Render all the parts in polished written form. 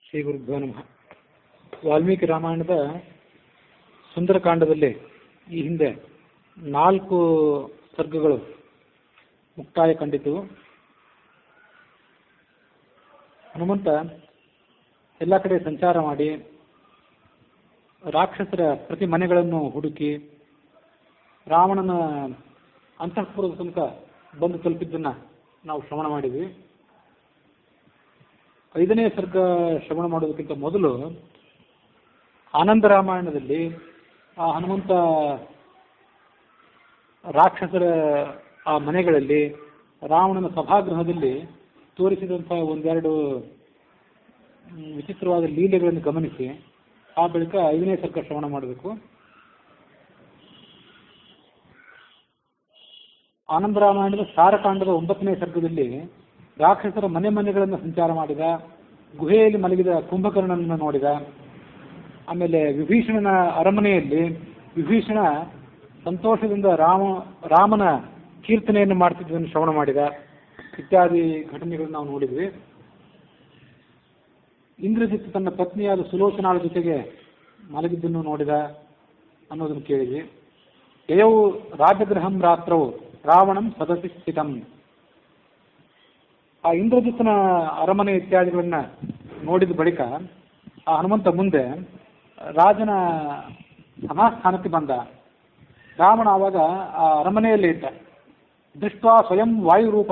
ಶ್ರೀ ಗುರುಭ್ಯೋ ನಮಃ. ವಾಲ್ಮೀಕಿ ರಾಮಾಯಣದ ಸುಂದರಕಾಂಡದಲ್ಲಿ ಈ ಹಿಂದೆ 4 ಸರ್ಗಗಳು ಮುಕ್ತಾಯ ಕಂಡಿದ್ದವು. ಹನುಮಂತ ಎಲ್ಲ ಕಡೆ ಸಂಚಾರ ಮಾಡಿ ರಾಕ್ಷಸರ ಪ್ರತಿ ಮನೆಗಳನ್ನು ಹುಡುಕಿ ರಾವಣನ ಅಂತಃಪುರದ ತನಕ ಬಂದು ತಲುಪಿದ್ದನ್ನು ನಾವು ಶ್ರವಣ ಮಾಡಿದ್ವಿ. 5ನೇ ಸರ್ಗ ಶ್ರವಣ ಮಾಡೋದಕ್ಕಿಂತ ಮೊದಲು ಆನಂದ ರಾಮಾಯಣದಲ್ಲಿ ಆ ಹನುಮಂತ ರಾಕ್ಷಸರ ಆ ಮನೆಗಳಲ್ಲಿ ರಾವಣನ ಸಭಾಗೃಹದಲ್ಲಿ ತೋರಿಸಿದಂತಹ ಒಂದೆರಡು ವಿಚಿತ್ರವಾದ ಲೀಲೆಗಳನ್ನು ಗಮನಿಸಿ ಆ ಬಳಿಕ 5ನೇ ಸರ್ಗ ಶ್ರವಣ ಮಾಡಬೇಕು. ಆನಂದ ರಾಮಾಯಣದ ಸಾರಕಾಂಡದ 9ನೇ ಸರ್ಗದಲ್ಲಿ ರಾಕ್ಷಸರ ಮನೆಗಳನ್ನು ಸಂಚಾರ ಮಾಡಿದ, ಗುಹೆಯಲ್ಲಿ ಮಲಗಿದ ಕುಂಭಕರ್ಣನನ್ನು ನೋಡಿದ, ಆಮೇಲೆ ವಿಭೀಷಣನ ಅರಮನೆಯಲ್ಲಿ ವಿಭೀಷಣ ಸಂತೋಷದಿಂದ ರಾಮನ ಕೀರ್ತನೆಯನ್ನು ಮಾಡ್ತಿದ್ದನ್ನು ಶ್ರವಣ ಮಾಡಿದ ಇತ್ಯಾದಿ ಘಟನೆಗಳನ್ನು ನಾವು ನೋಡಿದ್ವಿ. ಇಂದ್ರಜಿತ್ ತನ್ನ ಪತ್ನಿಯಾದ ಸುಲೋಚನಾಳ ಜೊತೆಗೆ ಮಲಗಿದ್ದನ್ನು ನೋಡಿದ ಅನ್ನೋದನ್ನು ಕೇಳಿದ್ವಿ. ಯಯೌ ರಾಜಗೃಹಂ ರಾತ್ರವು ರಾವಣಂ ಸದಸಿ ಸ್ಥಿತಂ. ಆ ಇಂದ್ರಜಿತ್ನ ಅರಮನೆ ಇತ್ಯಾದಿಗಳನ್ನ ನೋಡಿದ ಬಳಿಕ ಆ ಹನುಮಂತ ಮುಂದೆ ರಾಜನ ಸಭಾಸ್ಥಾನಕ್ಕೆ ಬಂದ. ರಾವಣ ಆವಾಗ ಆ ಅರಮನೆಯಲ್ಲೇ ಇದ್ದ. ದೃಷ್ಟ್ವಾ ಸ್ವಯಂ ವಾಯುರೂಪ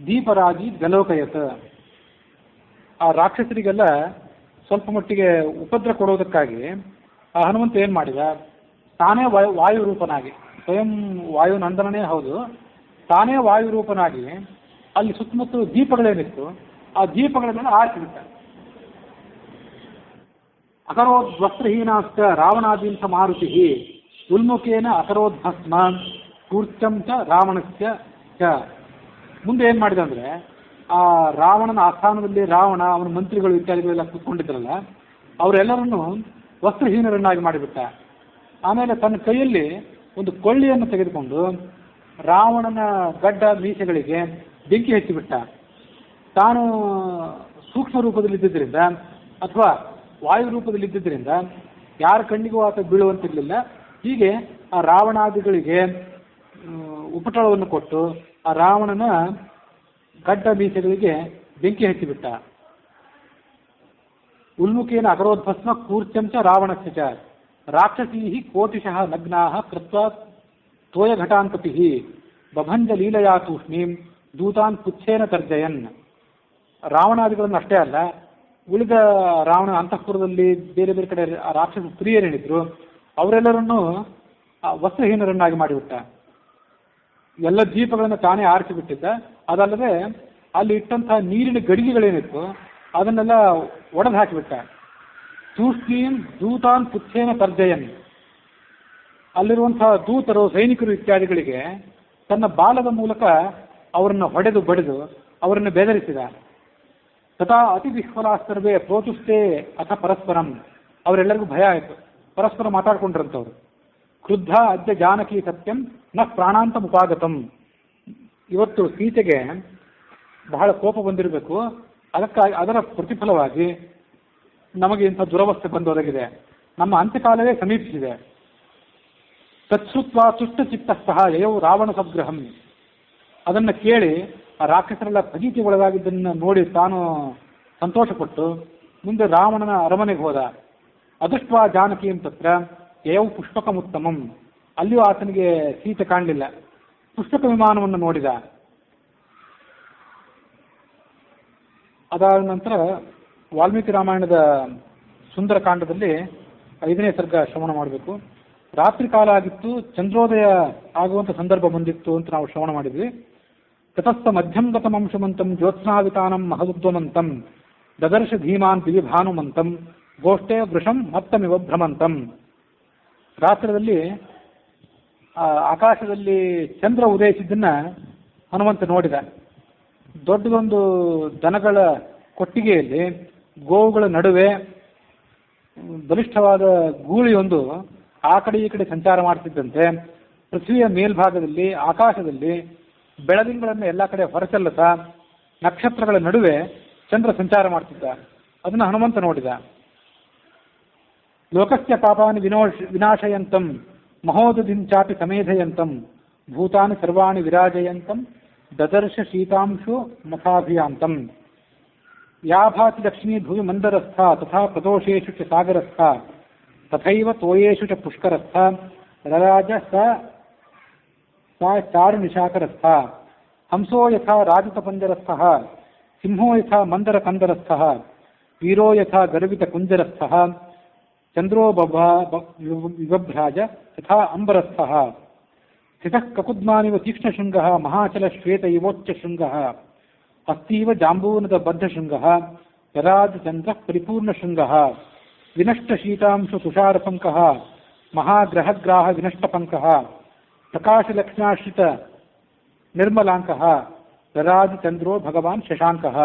ದೀಪರಾಜಿ ಗಲೋಕಯತ್. ಆ ರಾಕ್ಷಸರಿಗೆಲ್ಲ ಸ್ವಲ್ಪ ಮಟ್ಟಿಗೆ ಉಪದ್ರ ಕೊಡೋದಕ್ಕಾಗಿ ಆ ಹನುಮಂತ ಏನು ಮಾಡಿದ, ತಾನೇ ವಾಯುರೂಪನಾಗಿ, ಸ್ವಯಂ ವಾಯುನಂದನನೇ ಹೌದು, ತಾನೇ ವಾಯುರೂಪನಾಗಿ ಅಲ್ಲಿ ಸುತ್ತಮುತ್ತ ದೀಪಗಳೇನಿತ್ತು ಆ ದೀಪಗಳನ್ನೆಲ್ಲ ಆರಿಸಿಬಿಟ್ಟ. ಅಕರೋದ್ವಸ್ತ್ರಹೀನಾಶ್ಚ ರಾವಣಾದೀಂಸ ಮಾರುತಿ ಉಲ್ಮುಖೇನ ಅಕರೋದ್ಭಸ್ಮ ಕೂರ್ಚಂ ಚ ರಾವಣಸ್ಯ ಚ. ಮುಂದೆ ಏನು ಮಾಡಿದ ಅಂದರೆ, ಆ ರಾವಣನ ಆಸ್ಥಾನದಲ್ಲಿ ರಾವಣ ಅವನ ಮಂತ್ರಿಗಳು ಇತ್ಯಾದಿಗಳೆಲ್ಲ ಕೂತ್ಕೊಂಡಿದ್ರಲ್ಲ ಅವರೆಲ್ಲರನ್ನು ವಸ್ತ್ರಹೀನರನ್ನಾಗಿ ಮಾಡಿಬಿಟ್ಟ. ಆಮೇಲೆ ತನ್ನ ಕೈಯಲ್ಲಿ ಒಂದು ಕೊಳ್ಳಿಯನ್ನು ತೆಗೆದುಕೊಂಡು ರಾವಣನ ಗಡ್ಡ ಮೀಸೆಗಳಿಗೆ ಬೆಂಕಿ ಹಚ್ಚಿಬಿಟ್ಟ. ತಾನು ಸೂಕ್ಷ್ಮ ರೂಪದಲ್ಲಿದ್ದರಿಂದ ಅಥವಾ ವಾಯು ರೂಪದಲ್ಲಿದ್ದರಿಂದ ಯಾರ ಕಣ್ಣಿಗೂ ಆತ ಬೀಳುವಂತಿರಲಿಲ್ಲ. ಹೀಗೆ ಆ ರಾವಣಾದಿಗಳಿಗೆ ಉಪಟಳವನ್ನು ಕೊಟ್ಟು ಆ ರಾವಣನ ಗಡ್ಡ ಮೀಸೆಗಳಿಗೆ ಬೆಂಕಿ ಹಚ್ಚಿಬಿಟ್ಟ. ಉಲ್ಮುಖೇನ ಅಕರೋದ್ಭಸ್ಮ ಕೂರ್ಚಂಚ ರಾವಣಸ್ಯ ಚ ರಾಕ್ಷಸೀ ಕೋಟಿಶಃ ನಗ್ನಾ ಕೃತ್ವಾ ತೋಯಘಟಾಂಕಪಿ ಬಭಂಜ ಲೀಲಯಾ ತೂಷ್ಣೀಂ ದೂತಾನ್ ಪುಚ್ಛೇನ ತರ್ಜಯನ್. ರಾವಣಾದಿಗಳನ್ನು ಅಷ್ಟೇ ಅಲ್ಲ, ಉಳಿದ ರಾವಣ ಅಂತಃಪುರದಲ್ಲಿ ಬೇರೆ ಬೇರೆ ಕಡೆ ರಾಕ್ಷಸ ಸ್ತ್ರೀಯರೇನಿದ್ರು ಅವರೆಲ್ಲರನ್ನೂ ವಸ್ತ್ರಹೀನರನ್ನಾಗಿ ಮಾಡಿಬಿಟ್ಟ. ಎಲ್ಲ ದೀಪಗಳನ್ನು ತಾನೇ ಆರಿಸಿಬಿಟ್ಟಿದ್ದ. ಅದಲ್ಲದೆ ಅಲ್ಲಿ ಇಟ್ಟಂತಹ ನೀರಿನ ಗಡಿಗೆಗಳೇನಿತ್ತು ಅದನ್ನೆಲ್ಲ ಒಡೆದು ಹಾಕಿಬಿಟ್ಟ. ತೂಷ್ಣೀಂ ದೂತಾನ್ ಪುಚ್ಛೇನ ತರ್ಜಯನ್. ಅಲ್ಲಿರುವಂತಹ ದೂತರು, ಸೈನಿಕರು ಇತ್ಯಾದಿಗಳಿಗೆ ತನ್ನ ಬಾಲದ ಮೂಲಕ ಅವರನ್ನು ಹೊಡೆದು ಬಡಿದು ಅವರನ್ನು ಬೆದರಿಸಿದ. ತಥಾ ಅತಿ ವಿಹ್ವಲಾಸ್ತರ್ವೇ ಪ್ರೋಚುಷ್ಟೇ ಅಥ ಪರಸ್ಪರಂ. ಅವರೆಲ್ಲರಿಗೂ ಭಯ ಆಯಿತು, ಪರಸ್ಪರ ಮಾತಾಡ್ಕೊಂಡಿರಂಥವ್ರು. ಕ್ರುದ್ಧ ಅದ್ಯ ಜಾನಕಿ ಸತ್ಯಂ ನ ಪ್ರಾಣಾಂತ ಮುಪಾಗತಂ. ಇವತ್ತು ಸೀತೆಗೆ ಬಹಳ ಕೋಪ ಬಂದಿರಬೇಕು, ಅದರ ಪ್ರತಿಫಲವಾಗಿ ನಮಗೆ ಇಂಥ ದುರವಸ್ಥೆ ಬಂದೊದಗಿದೆ, ನಮ್ಮ ಅಂತ್ಯಕಾಲವೇ ಸಮೀಪಿಸಿದೆ. ತತ್ಸುತ್ವ ತುಷ್ಟ ಚಿತ್ತಃ ಯಯೌ ರಾವಣ ಸಂಗ್ರಹಂ. ಅದನ್ನು ಕೇಳಿ ಆ ರಾಕ್ಷಸರೆಲ್ಲ ಭೀತಿಗೆ ಒಳಗಾಗಿದ್ದನ್ನು ನೋಡಿ ತಾನು ಸಂತೋಷಪಟ್ಟು ಮುಂದೆ ರಾವಣನ ಅರಮನೆಗೆ ಹೋದ. ಅದೃಷ್ಟ್ವಾ ಜಾನಕೀಂ ತತ್ರ ಯಯೌ ಪುಷ್ಪಕಮುತ್ತಮಂ. ಅಲ್ಲಿಯೂ ಆತನಿಗೆ ಸೀತೆ ಕಾಣಲಿಲ್ಲ. ಪುಷ್ಪಕ ವಿಮಾನವನ್ನು ನೋಡಿದ. ಅದಾದ ನಂತರ ವಾಲ್ಮೀಕಿ ರಾಮಾಯಣದ ಸುಂದರಕಾಂಡದಲ್ಲಿ 5ನೇ ಸರ್ಗ ಶ್ರವಣ ಮಾಡಬೇಕು. ರಾತ್ರಿ ಕಾಲ ಆಗಿತ್ತು, ಚಂದ್ರೋದಯ ಆಗುವಂಥ ಸಂದರ್ಭ ಬಂದಿತ್ತು ಅಂತ ನಾವು ಶ್ರವಣ ಮಾಡಿದ್ವಿ. ತತಸ್ಥ ಮಧ್ಯಂ ಗತಮಂಶುಮಂತಂ ಜ್ಯೋತ್ಸ್ನಾವಿತಾನಂ ಮಹದುದ್ವಮಂತಂ ದದರ್ಶ ಧೀಮಾನ್ ದಿವಿಭಾನುಮಂತಂ ಗೋಷ್ಠೆ ವೃಷಂ ಮತ್ತಮಿವ ಭ್ರಮಂತಂ. ರಾತ್ರಿಯಲ್ಲಿ ಆಕಾಶದಲ್ಲಿ ಚಂದ್ರ ಉದಯಿಸಿದ್ದನ್ನ ಹನುಮಂತ ನೋಡಿದ. ದೊಡ್ಡದೊಂದು ದನಗಳ ಕೊಟ್ಟಿಗೆಯಲ್ಲಿ ಗೋವುಗಳ ನಡುವೆ ಬಲಿಷ್ಠವಾದ ಗೂಳಿಯೊಂದು ಆ ಕಡೆ ಈ ಕಡೆ ಸಂಚಾರ ಮಾಡ್ತಿದ್ದಂತೆ ಪೃಥ್ವಿಯ ಮೇಲ್ಭಾಗದಲ್ಲಿ ಆಕಾಶದಲ್ಲಿ ಬೆಳದಿಂಗಳನ್ನು ಎಲ್ಲ ಕಡೆ ಹೊರಚೆಲ್ಲುತ್ತಾ ನಕ್ಷತ್ರಗಳ ನಡುವೆ ಚಂದ್ರ ಸಂಚಾರ ಮಾಡ್ತಿದ್ದ. ಅದನ್ನು ಹನುಮಂತ ನೋಡಿದ. ಲೋಕಸ್ಯ ಪಾಪಾನಿ ವಿನಾಶಯಂತಂ ಮಹೋದಧಿಂ ಚಾಪಿ ಸಮೇಧಯಂತಂ ಭೂತಾನಿ ಸರ್ವಾಣಿ ವಿರಾಜಯಂತಂ ದದರ್ಶ ಶೀತಾಂಶು ಮಥಾಭಿಯಾಂತಂ ಯಾಭಾತಿ ಲಕ್ಷ್ಮೀ ಭುವಿ ಮಂದರಸ್ಥ ತಥಾ ಪ್ರದೋಷೇಷು ಚ ಸಾಗರಸ್ಥ ತಥೈವ ತೋಯೇಷು ಚ ಪುಷ್ಕರಸ್ಥ ರರಾಜ ಸ ಚಾರು ನಿಶಾಕರಸ್ಥ ಹಂಸೋ ಯಥಾ ರಾಜತಪಂಜರಸ್ಥಃ ಸಿಂಹೋ ಯಥಾ ಮಂದರ ಕಂದರಸ್ಥಃ ವೀರೋ ಯಥಾ ಗರ್ವಿತ ಕುಂಜರಸ್ಥಃ ಚಂದ್ರೋ ವಿಭಭ್ರಾಜ ಯಥಾ ಅಂಬರಸ್ಥಃ ಸ್ಥಿತಃ ಕಕುದ್ಮಾನಿವ ತೀಕ್ಷ್ಣಶೃಂಗಃ ಮಹಾಚಲ ಶ್ವೇತ ಇವೋಚ್ಚ ಶೃಂಗಃ ಹಸ್ತೀವ ಜಾಂಬೂನದ ಬದ್ಧಶೃಂಗಃ ಯರಾಜಚಂದ್ರಃ ಪರಿಪೂರ್ಣಶೃಂಗಃ ವಿನಷ್ಟಶೀತಾಂಶು ತುಷಾರಪಂಕಃ ಮಹಾಗ್ರಹಗ್ರಾಹ ವಿನಷ್ಟಪಂಕಃ ಪ್ರಕಾಶಲಕ್ಷ್ಮ್ಯಾಶ್ರಿತ ನಿರ್ಮಲಾಂಕಃ ಯರಾಜಚಂದ್ರೋ ಭಗವಾನ್ ಶಶಾಂಕಃ.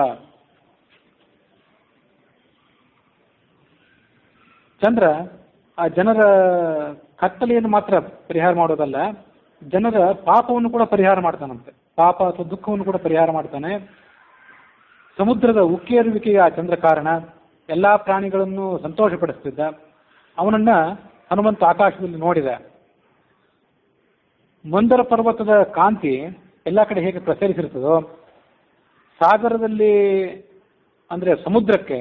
ಚಂದ್ರ ಆ ಜನರ ಕತ್ತಲೆಯನ್ನು ಮಾತ್ರ ಪರಿಹಾರ ಮಾಡೋದಲ್ಲ, ಜನರ ಪಾಪವನ್ನು ಕೂಡ ಪರಿಹಾರ ಮಾಡ್ತಾನಂತೆ. ಪಾಪ ಅಥವಾ ದುಃಖವನ್ನು ಕೂಡ ಪರಿಹಾರ ಮಾಡ್ತಾನೆ. ಸಮುದ್ರದ ಉಕ್ಕೇರುವಿಕೆಯ ಚಂದ್ರ ಕಾರಣ, ಎಲ್ಲ ಪ್ರಾಣಿಗಳನ್ನು ಸಂತೋಷಪಡಿಸ್ತಿದ್ದ. ಅವನನ್ನ ಹನುಮಂತ ಆಕಾಶದಲ್ಲಿ ನೋಡಿದ. ಮಂದರ ಪರ್ವತದ ಕಾಂತಿ ಎಲ್ಲ ಕಡೆ ಹೇಗೆ ಪ್ರಸರಿಸಿರ್ತದೋ, ಸಾಗರದಲ್ಲಿ ಅಂದರೆ ಸಮುದ್ರಕ್ಕೆ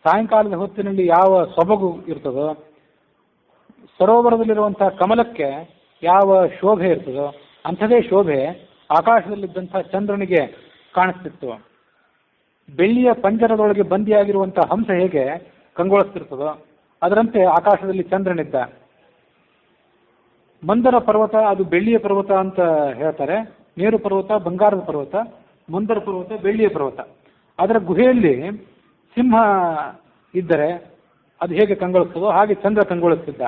ಸಾಯಂಕಾಲದ ಹೊತ್ತಿನಲ್ಲಿ ಯಾವ ಸೊಬಗು ಇರ್ತದೋ, ಸರೋವರದಲ್ಲಿರುವಂತಹ ಕಮಲಕ್ಕೆ ಯಾವ ಶೋಭೆ ಇರ್ತದೋ ಅಂಥದೇ ಶೋಭೆ ಆಕಾಶದಲ್ಲಿದ್ದಂಥ ಚಂದ್ರನಿಗೆ ಕಾಣಿಸ್ತಿತ್ತು. ಬೆಳ್ಳಿಯ ಪಂಜರದೊಳಗೆ ಬಂದಿಯಾಗಿರುವಂತಹ ಹಂಸ ಹೇಗೆ ಕಂಗೊಳಿಸ್ತಿರ್ತದೋ ಅದರಂತೆ ಆಕಾಶದಲ್ಲಿ ಚಂದ್ರನಿದ್ದ. ಮಂದರ ಪರ್ವತ ಅದು ಬೆಳ್ಳಿಯ ಪರ್ವತ ಅಂತ ಹೇಳ್ತಾರೆ. ಮೇರು ಪರ್ವತ ಬಂಗಾರದ ಪರ್ವತ, ಮಂದರ ಪರ್ವತ ಬೆಳ್ಳಿಯ ಪರ್ವತ. ಅದರ ಗುಹೆಯಲ್ಲಿ ಸಿಂಹ ಇದ್ದರೆ ಅದು ಹೇಗೆ ಕಂಗೊಳಿಸ್ತದೋ ಹಾಗೆ ಚಂದ್ರ ಕಂಗೊಳಿಸ್ತಿದ್ದ.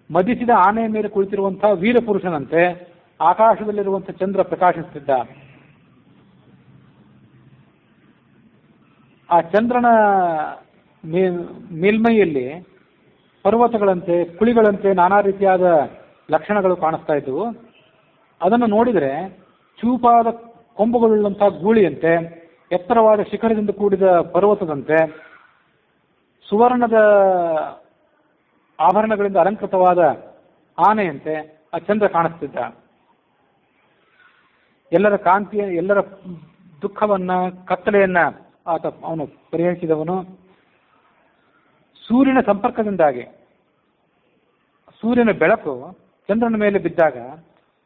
ಮದಿಸಿದ ಆನೆಯ ಮೇಲೆ ಕುಳಿತಿರುವಂತಹ ವೀರ ಪುರುಷನಂತೆ ಆಕಾಶದಲ್ಲಿರುವಂತಹ ಚಂದ್ರ ಪ್ರಕಾಶಿಸುತ್ತಿದ್ದ. ಆ ಚಂದ್ರನ ಮೇಲ್ಮೈಯಲ್ಲಿ ಪರ್ವತಗಳಂತೆ ಕುಳಿಗಳಂತೆ ನಾನಾ ರೀತಿಯಾದ ಲಕ್ಷಣಗಳು ಕಾಣಿಸ್ತಾ ಇದ್ದವು. ಅದನ್ನು ನೋಡಿದರೆ ಚೂಪಾದ ಕೊಂಬುಗಳುಳ್ಳಂತಹ ಗೂಳಿಯಂತೆ, ಎತ್ತರವಾದ ಶಿಖರದಿಂದ ಕೂಡಿದ ಪರ್ವತದಂತೆ, ಸುವರ್ಣದ ಆಭರಣಗಳಿಂದ ಅಲಂಕೃತವಾದ ಆನೆಯಂತೆ ಆ ಚಂದ್ರ ಕಾಣಿಸ್ತಿದ್ದ. ಎಲ್ಲರ ಕಾಂತಿಯ, ಎಲ್ಲರ ದುಃಖವನ್ನ, ಕತ್ತಲೆಯನ್ನ ಅವನು ಪರಿಹರಿಸಿದವನು. ಸೂರ್ಯನ ಸಂಪರ್ಕದಿಂದಾಗಿ ಸೂರ್ಯನ ಬೆಳಕು ಚಂದ್ರನ ಮೇಲೆ ಬಿದ್ದಾಗ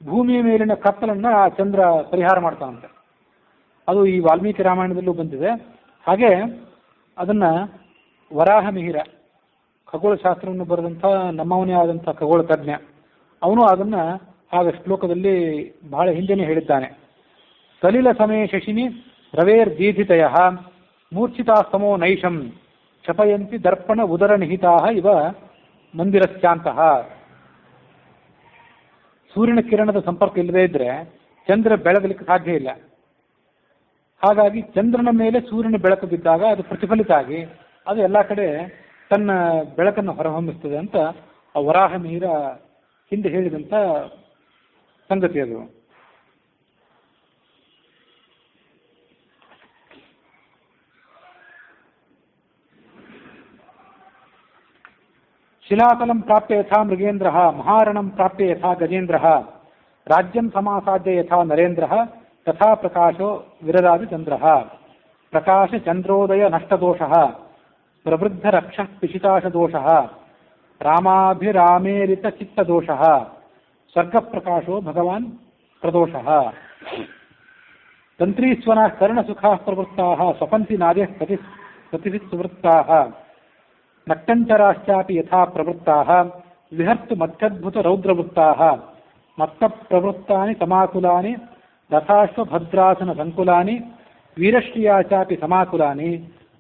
ಭೂಮಿಯ ಮೇಲಿನ ಕತ್ತಲನ್ನ ಆ ಚಂದ್ರ ಪರಿಹಾರ ಮಾಡ್ತಾನಂತೆ. ಅದು ಈ ವಾಲ್ಮೀಕಿ ರಾಮಾಯಣದಲ್ಲೂ ಬಂದಿದೆ. ಹಾಗೆ ಅದನ್ನ ವರಾಹ ಮಿಹಿರ, ಖಗೋಳಶಾಸ್ತ್ರವನ್ನು ಬರೆದಂಥ ನಮ್ಮವನೇ ಆದಂಥ ಖಗೋಳ ತಜ್ಞ, ಅವನು ಅದನ್ನ ಹಾಗೆ ಶ್ಲೋಕದಲ್ಲಿ ಬಹಳ ಹಿಂದೆನೇ ಹೇಳಿದ್ದಾನೆ. ಸಲಿಲ ಸಮಯ ಶಶಿನಿ ರವೇರ್ ದೀಧಿತಯ ಮೂರ್ಛಿತಾಸ್ತಮೋ ನೈಷಂ ಕ್ಷಪಯಂತಿ ದರ್ಪಣ ಉದರ ನಿಹಿತಾ ಇವ ಮಂದಿರಸ್ಯಾಂತಹ. ಸೂರ್ಯನ ಕಿರಣದ ಸಂಪರ್ಕ ಇಲ್ಲದೇ ಇದ್ರೆ ಚಂದ್ರ ಬೆಳಗಲಿಕ್ಕೆ ಸಾಧ್ಯ ಇಲ್ಲ. ಹಾಗಾಗಿ ಚಂದ್ರನ ಮೇಲೆ ಸೂರ್ಯನ ಬೆಳಕು ಬಿದ್ದಾಗ ಅದು ಪ್ರತಿಫಲಿತ ಆಗಿ ಅದು ಎಲ್ಲ ಕಡೆ ತನ್ನ ಬೆಳಕನ್ನು ಹೊರಹೊಮ್ಮಿಸ್ತದೆ ಅಂತ ಆ ವರಾಹ ಮಿಹಿರ ಹಿಂದೆ ಹೇಳಿದಂಥ ಸಂಗತಿ ಅದು. ಶಿಲಾತಲಂ ಪ್ರಾಪ್ಯ ಯಥಾ ಮೃಗೇಂದ್ರ ಮಹಾರಣಂ ಪ್ರಾಪ್ಯ ಯಥಾ ಗಜೇಂದ್ರ ರಾಜ್ಯಂ ಸಮಾಸಾದ್ಯ ಯಥಾ ನರೇಂದ್ರ ತಥಾ ಪ್ರಕಾಶೋ ವಿರರಾಜ ಚಂದ್ರ. ಪ್ರಕಾಶ ಚಂದ್ರೋದಯ ನಷ್ಟದೋಷ ಪ್ರವೃದ್ಧ ರಕ್ಷ ಪಿಶಿತಾಶದೋಷ ರಾಮಾಭಿರಾಮೇರಿತ ಚಿತ್ತದೋಷ ಸರ್ಗಪ್ರಕಾಶೋ ಭಗವಾನ್ ಪ್ರದೋಷ. ತಂತ್ರೀಸ್ವನ ಕರ್ಣಸುಖಾ ಪ್ರವೃತ್ತಾ ಸ್ವಪಂಥಿ ನಾದ್ಯ ಪ್ರತಿಭಿತ್ ಸುವೃತ್ತಾ ನಕ್ತಂಚರಾಶ್ಚಾಪಿ ಯಥಾ ಪ್ರವೃತ್ತಾ ವಿಹರ್ತು ಮತ್ಯದ್ಭುತ ರೌದ್ರವೃತ್ತಾ ಮತ್ತ ಪ್ರವೃತ್ತಾನಿ ಸಮಾಕುಲಾನಿ ರಥಾಶ್ವಭದ್ರಾಸನ ಸಂಕುಲಾನಿ ವೀರಶ್ರಿಯಾಚಾಪಿ ಸಮಾಕುಲಾನಿ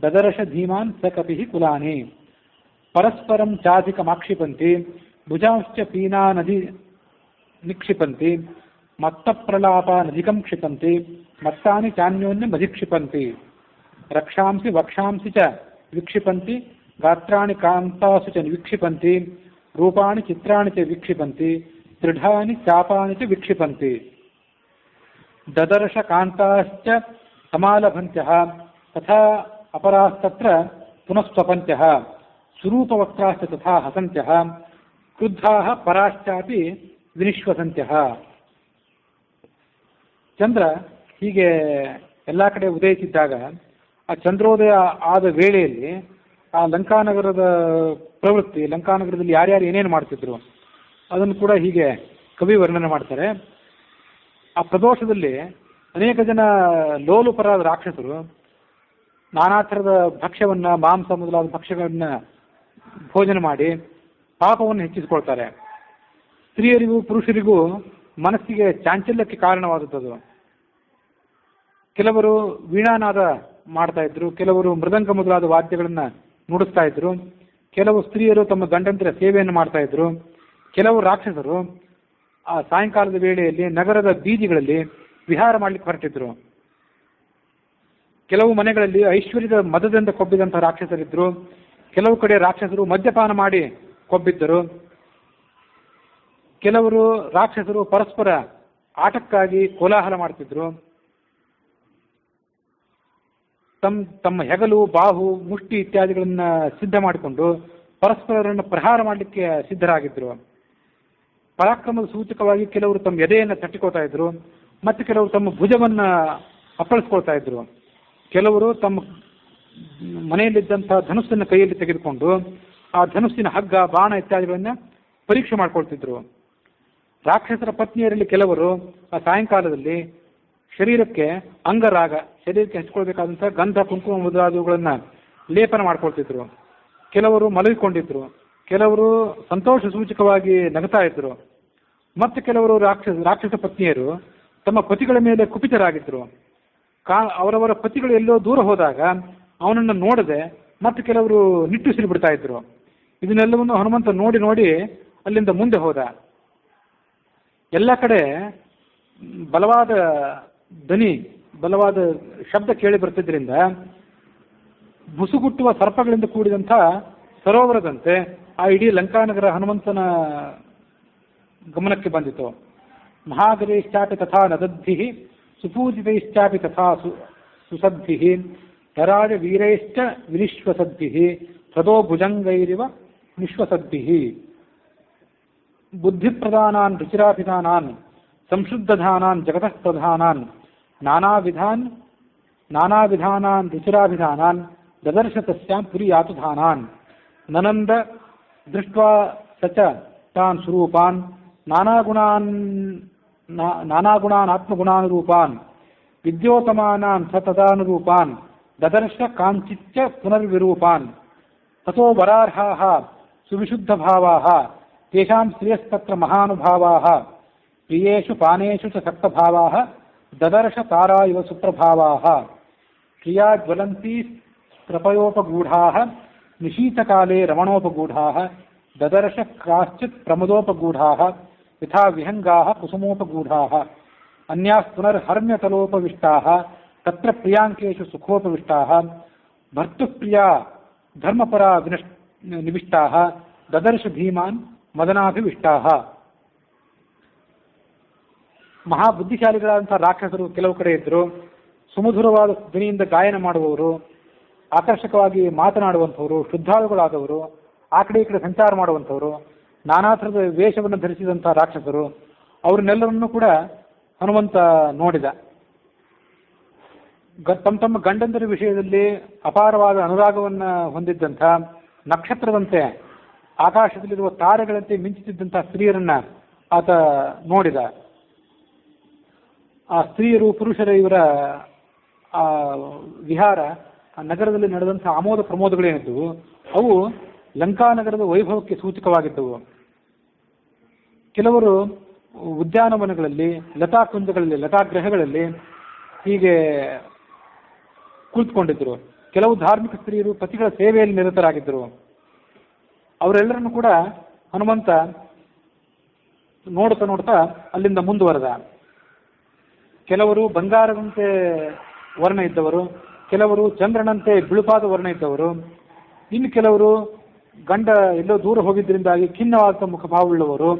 ದದರ್ಶ ಧೀಮಾನ್ ಸ ಕಪಿ ಕುಲಾನಿ ಪರಸ್ಪರಂ ಚಾಧಿಕಮಾಕ್ಷಿಪಂತಿ ಭುಜಾಂಶ್ಚ ಪೀನಾ ನದಿ ನಿಕ್ಷಿಪಂತಿ ಮತ್ತ ಪ್ರಲಾಪ ನದಿಕಂ ಕ್ಷಿಪಂತಿ ಮತ್ತಾನಿ ಚಾನ್ಯೋನ್ಯಮಧಿಕ್ಷಿಪಂತಿ ರಕ್ಷಾಂಸಿ ವಕ್ಷಾಂಸಿ ಚ ವಿಕ್ಷಿಪಂತಿ ಗಾತ್ರಾಣಿ ಕಾಂತಾಸು ಚ ವಿಕ್ಷಿಪಂತಿ ರೂಪಾಣಿ ಚಿತ್ರಾಣಿ ಚ ವಿಕ್ಷಿಪಂತಿ ದೃಢಾನಿ ಚಾಪಾನಿ ಚ ವಿಕ್ಷಿಪಂತಿ ದದರ್ಶ ಕಾಂತಾಶ್ಚ ಸಮಾಲಭಂತ್ಯಃ ತಥಾ ಅಪರಾಸ್ತತ್ರ ಪುನಃಸ್ವಪಂತ್ಯಃ ಸ್ವರೂಪವಕ್ತಾಶ್ಚ ತಥಾ ಹಸಂತ್ಯಃ ಕ್ರುದ್ಧಾಃ ಪರಾಶ್ಚಾಪಿ ವಿನಿಶ್ವಸಂತ್ಯಃ. ಚಂದ್ರ ಹೀಗೆ ಎಲ್ಲ ಕಡೆ ಉದಯಿಸಿದ್ದಾಗ ಆ ಚಂದ್ರೋದಯ ಆದ ವೇಳೆಯಲ್ಲಿ ಆ ಲಂಕಾನಗರದ ಪ್ರವೃತ್ತಿ, ಲಂಕಾನಗರದಲ್ಲಿ ಯಾರ್ಯಾರು ಏನೇನು ಮಾಡ್ತಿದ್ರು ಅದನ್ನು ಕೂಡ ಹೀಗೆ ಕವಿ ವರ್ಣನೆ ಮಾಡ್ತಾರೆ. ಆ ಪ್ರದೋಷದಲ್ಲಿ ಅನೇಕ ಜನ ಲೋಲುಪರಾದ ರಾಕ್ಷಸರು ನಾನಾ ಥರದ ಭಕ್ಷ್ಯವನ್ನ, ಮಾಂಸ ಮೊದಲಾದ ಭಕ್ಷ್ಯಗಳನ್ನ ಭೋಜನ ಮಾಡಿ ಪಾಪವನ್ನು ಹೆಚ್ಚಿಸಿಕೊಳ್ತಾರೆ. ಸ್ತ್ರೀಯರಿಗೂ ಪುರುಷರಿಗೂ ಮನಸ್ಸಿಗೆ ಚಾಂಚಲ್ಯಕ್ಕೆ ಕಾರಣವಾದದ್ದು. ಕೆಲವರು ವೀಣಾನಾದ ಮಾಡ್ತಾ ಇದ್ರು, ಕೆಲವರು ಮೃದಂಗ ಮೊದಲಾದ ವಾದ್ಯಗಳನ್ನ ನುಡಿಸ್ತಾ ಇದ್ರು, ಕೆಲವು ಸ್ತ್ರೀಯರು ತಮ್ಮ ಗಂಡಂತರ ಸೇವೆಯನ್ನು ಮಾಡ್ತಾ ಇದ್ರು, ಕೆಲವು ರಾಕ್ಷಸರು ಆ ಸಾಯಂಕಾಲದ ವೇಳೆಯಲ್ಲಿ ನಗರದ ಬೀದಿಗಳಲ್ಲಿ ವಿಹಾರ ಮಾಡ್ಲಿಕ್ಕೆ ಹೊರಟಿದ್ರು. ಕೆಲವು ಮನೆಗಳಲ್ಲಿ ಐಶ್ವರ್ಯದ ಮದದಿಂದ ಕೊಬ್ಬಿದಂತಹ ರಾಕ್ಷಸರಿದ್ರು, ಕೆಲವು ಕಡೆ ರಾಕ್ಷಸರು ಮದ್ಯಪಾನ ಮಾಡಿ ಕೊಬ್ಬಿದ್ದರು, ಕೆಲವರು ರಾಕ್ಷಸರು ಪರಸ್ಪರ ಆಟಕ್ಕಾಗಿ ಕೋಲಾಹಲ ಮಾಡ್ತಿದ್ರು. ತಮ್ಮ ಹೆಗಲು, ಬಾಹು, ಮುಷ್ಟಿ ಇತ್ಯಾದಿಗಳನ್ನ ಸಿದ್ಧ ಮಾಡಿಕೊಂಡು ಪರಸ್ಪರರನ್ನು ಪ್ರಹಾರ ಮಾಡಲಿಕ್ಕೆ ಸಿದ್ಧರಾಗಿದ್ರು. ಪರಾಕ್ರಮದ ಸೂಚಕವಾಗಿ ಕೆಲವರು ತಮ್ಮ ಎದೆಯನ್ನು ತಟ್ಟಿಕೊಳ್ತಾ ಇದ್ರು, ಮತ್ತು ಕೆಲವರು ತಮ್ಮ ಭುಜವನ್ನ ಅಪ್ಪಳಿಸ್ಕೊಳ್ತಾ ಇದ್ರು. ಕೆಲವರು ತಮ್ಮ ಮನೆಯಲ್ಲಿದ್ದಂತಹ ಧನುಸ್ಸನ್ನು ಕೈಯಲ್ಲಿ ತೆಗೆದುಕೊಂಡು ಆ ಧನುಸ್ಸಿನ ಹಗ್ಗ, ಬಾಣ ಇತ್ಯಾದಿಗಳನ್ನ ಪರೀಕ್ಷೆ ಮಾಡ್ಕೊಳ್ತಿದ್ರು. ರಾಕ್ಷಸರ ಪತ್ನಿಯರಲ್ಲಿ ಕೆಲವರು ಆ ಸಾಯಂಕಾಲದಲ್ಲಿ ಶರೀರಕ್ಕೆ ಅಂಗರಾಗ, ಶರೀರಕ್ಕೆ ಹಚ್ಕೊಳ್ಬೇಕಾದಂತಹ ಗಂಧ, ಕುಂಕುಮ ಮೊದಲಾದವುಗಳನ್ನ ಲೇಪನ ಮಾಡ್ಕೊಳ್ತಿದ್ರು. ಕೆಲವರು ಮಲಗಿಕೊಂಡಿದ್ರು, ಕೆಲವರು ಸಂತೋಷ ಸೂಚಕವಾಗಿ ನಗುತ್ತಾ ಇದ್ರು, ಮತ್ತೆ ಕೆಲವರು ರಾಕ್ಷಸ ಪತ್ನಿಯರು ತಮ್ಮ ಪತಿಗಳ ಮೇಲೆ ಕುಪಿತರಾಗಿದ್ರು. ಅವರವರ ಪತಿಗಳು ಎಲ್ಲೋ ದೂರ ಹೋದಾಗ ಅವನನ್ನು ನೋಡದೆ ಮತ್ತೆ ಕೆಲವರು ನಿಟ್ಟುಸಿರು ಬಿಡ್ತಾ ಇದ್ರು. ಇದನ್ನೆಲ್ಲವನ್ನು ಹನುಮಂತ ನೋಡಿ ನೋಡಿ ಅಲ್ಲಿಂದ ಮುಂದೆ ಹೋದ. ಎಲ್ಲ ಕಡೆ ಬಲವಾದ ಧ್ವನಿ, ಬಲವಾದ ಶಬ್ದ ಕೇಳಿ ಬರ್ತಿದ್ರಿಂದ ಬುಸುಗುಟ್ಟುವ ಸರ್ಪಗಳಿಂದ ಕೂಡಿದಂಥ ಸರೋವರದಂತೆ ಆ ಇಡೀ ಲಂಕಾನಗರ ಹನುಮಂತನ ಗಮನಕ್ಕೆ ಬಂದಿತು. ಮಹಾಗರೇಶ್ಚಾಪಿ ತಥಾ ನದದ್ಭಿಃ ಸುಪೂಜಿತೈಶ್ಚಾಪಿ ತಥಾ ಸುಸದ್ಭಿಃ ತರಾಜ ವೀರೈಶ್ಚ ವಿನಿಶ್ವಸದ್ಭಿಃ ಸದೋ ಭುಜಂಗೈರಿವ ನಿಶ್ವಸದ್ಭಿಃ ಬುದ್ಧಿಪ್ರದಾನಾನ್ ರುಚಿರಾಭಿಧಾನಾನ್ ಸಂಶುದ್ಧಧಾನಾನ್ ಜಗತಃ ಪ್ರಧಾನಾನ್ ನಾನಾವಿಧಾನಾನ್ ರುಚಿರಾಭಿಧಾನಾನ್ ದದರ್ಶ ತಸ್ಯಾಂ ಪುರಿ ಯಾತುಧಾನಾನ್ ನನಂದ ದೃಷ್ಟ್ವಾ ಸಚ ತಾನ್ ಸ್ವರೂಪಾನ್ ನಾನಾಗುಣಾನ್ ಆತ್ಮಗುಣಾನುರೂಪಾನ್ ವಿದ್ಯೋತಮಾನಾನ್ ಸ ತದಾನುರೂಪಾನ್ ದದರ್ಶ ಕಾಂಚಿಚ್ಚ ಪುನರ್ವಿರೂಪಾನ್ ತಥೋ ವರಾರ್ಹಾಃ ಸುವಿಶುದ್ಧಭಾವಾಃ ತೇಷಾಂ ಶ್ರೇಯಸ್ತತ್ರ ಮಹಾನುಭಾವಾಃ ಪ್ರಿಯೇಷು ಪಾನೇಷು ಚ ಸಕ್ತಭಾವಾಃ ದದರ್ಶ ತಾರಾ ಇವ ಸುಪ್ರಭಾವಾಃ ಕ್ರಿಯಾ ಜ್ವಲಂತೀ ಪ್ರಪಯೋಪಗೂಢಾಃ ನಿಶೀತಕಾಲೇ ರಮಣೋಪಗೂಢಾಃ ದದರ್ಶ ಕಾಶ್ಚಿತ್ ಪ್ರಮದೋಪಗೂಢಾಃ ಯಥಾ ವಿಹಂಗಾಃ ಕುಸುಮೋಪಗೂಢಾಃ ಅನ್ಯಾಃ ಪುನರ್ಹರ್ಮ್ಯತಲೋಪವಿಷ್ಟಾಃ ತತ್ರ ಪ್ರಿಯಾಂಕೇಷು ಸುಖೋಪವಿಷ್ಟಾಃ ಭರ್ತುಪ್ರಿಯಾ ಧರ್ಮಪರಾ ನಿವಿಷ್ಟಾಃ ದದರ್ಶ ಭೀಮಾನ್ ಮದನಾಭಿವಿಷ್ಟಾಃ. ಮಹಾಬುದ್ಧಿಶಾಲಿಗಳಾದಂತಹ ರಾಕ್ಷಸರು ಕೆಲವು ಕಡೆ ಇದ್ರು. ಸುಮಧುರವಾದ ಧ್ವನಿಯಿಂದ ಗಾಯನ ಮಾಡುವವರು, ಆಕರ್ಷಕವಾಗಿ ಮಾತನಾಡುವಂಥವರು, ಶುದ್ಧಾಳುಗಳಾದವರು, ಆ ಕಡೆ ಈ ಕಡೆ ಸಂಚಾರ ಮಾಡುವಂಥವರು, ನಾನಾ ಥರದ ವೇಷವನ್ನು ಧರಿಸಿದಂತಹ ರಾಕ್ಷಸರು, ಅವ್ರನ್ನೆಲ್ಲರನ್ನೂ ಕೂಡ ಹನುಮಂತ ನೋಡಿದ. ತಮ್ಮ ಗಂಡಂದರ ವಿಷಯದಲ್ಲಿ ಅಪಾರವಾದ ಅನುರಾಗವನ್ನ ಹೊಂದಿದ್ದಂಥ, ನಕ್ಷತ್ರದಂತೆ ಆಕಾಶದಲ್ಲಿರುವ ತಾರೆಗಳಂತೆ ಮಿಂಚುತ್ತಿದ್ದಂತಹ ಸ್ತ್ರೀಯರನ್ನ ಆತ ನೋಡಿದ. ಆ ಸ್ತ್ರೀಯರು ಪುರುಷರ ಇವರ ಆ ವಿಹಾರ, ಆ ನಗರದಲ್ಲಿ ನಡೆದಂತಹ ಆಮೋದ ಪ್ರಮೋದಗಳೇನಿದ್ದವು ಅವು ಲಂಕಾನಗರದ ವೈಭವಕ್ಕೆ ಸೂಚಕವಾಗಿದ್ದವು. ಕೆಲವರು ಉದ್ಯಾನವನಗಳಲ್ಲಿ, ಲತಾಕುಂಜಗಳಲ್ಲಿ, ಲತಾಗ್ರಹಗಳಲ್ಲಿ ಹೀಗೆ ಕುಳಿತುಕೊಂಡಿದ್ದರು. ಕೆಲವು ಧಾರ್ಮಿಕ ಸ್ತ್ರೀಯರು ಪತಿಗಳ ಸೇವೆಯಲ್ಲಿ ನಿರತರಾಗಿದ್ದರು. ಅವರೆಲ್ಲರನ್ನು ಕೂಡ ಹನುಮಂತ ನೋಡ್ತಾ ನೋಡ್ತಾ ಅಲ್ಲಿಂದ ಮುಂದುವರೆದ. ಕೆಲವರು ಬಂಗಾರದಂತೆ ವರ್ಣ ಇದ್ದವರು, ಕೆಲವರು ಚಂದ್ರನಂತೆ ಬಿಳುಪಾದ ವರ್ಣ ಇದ್ದವರು, ಇನ್ನು ಕೆಲವರು ಗಂಡ ಎಲ್ಲೋ ದೂರ ಹೋಗಿದ್ದರಿಂದಾಗಿ ಖಿನ್ನವಾದ ಮುಖಭಾವವುಳ್ಳವರು.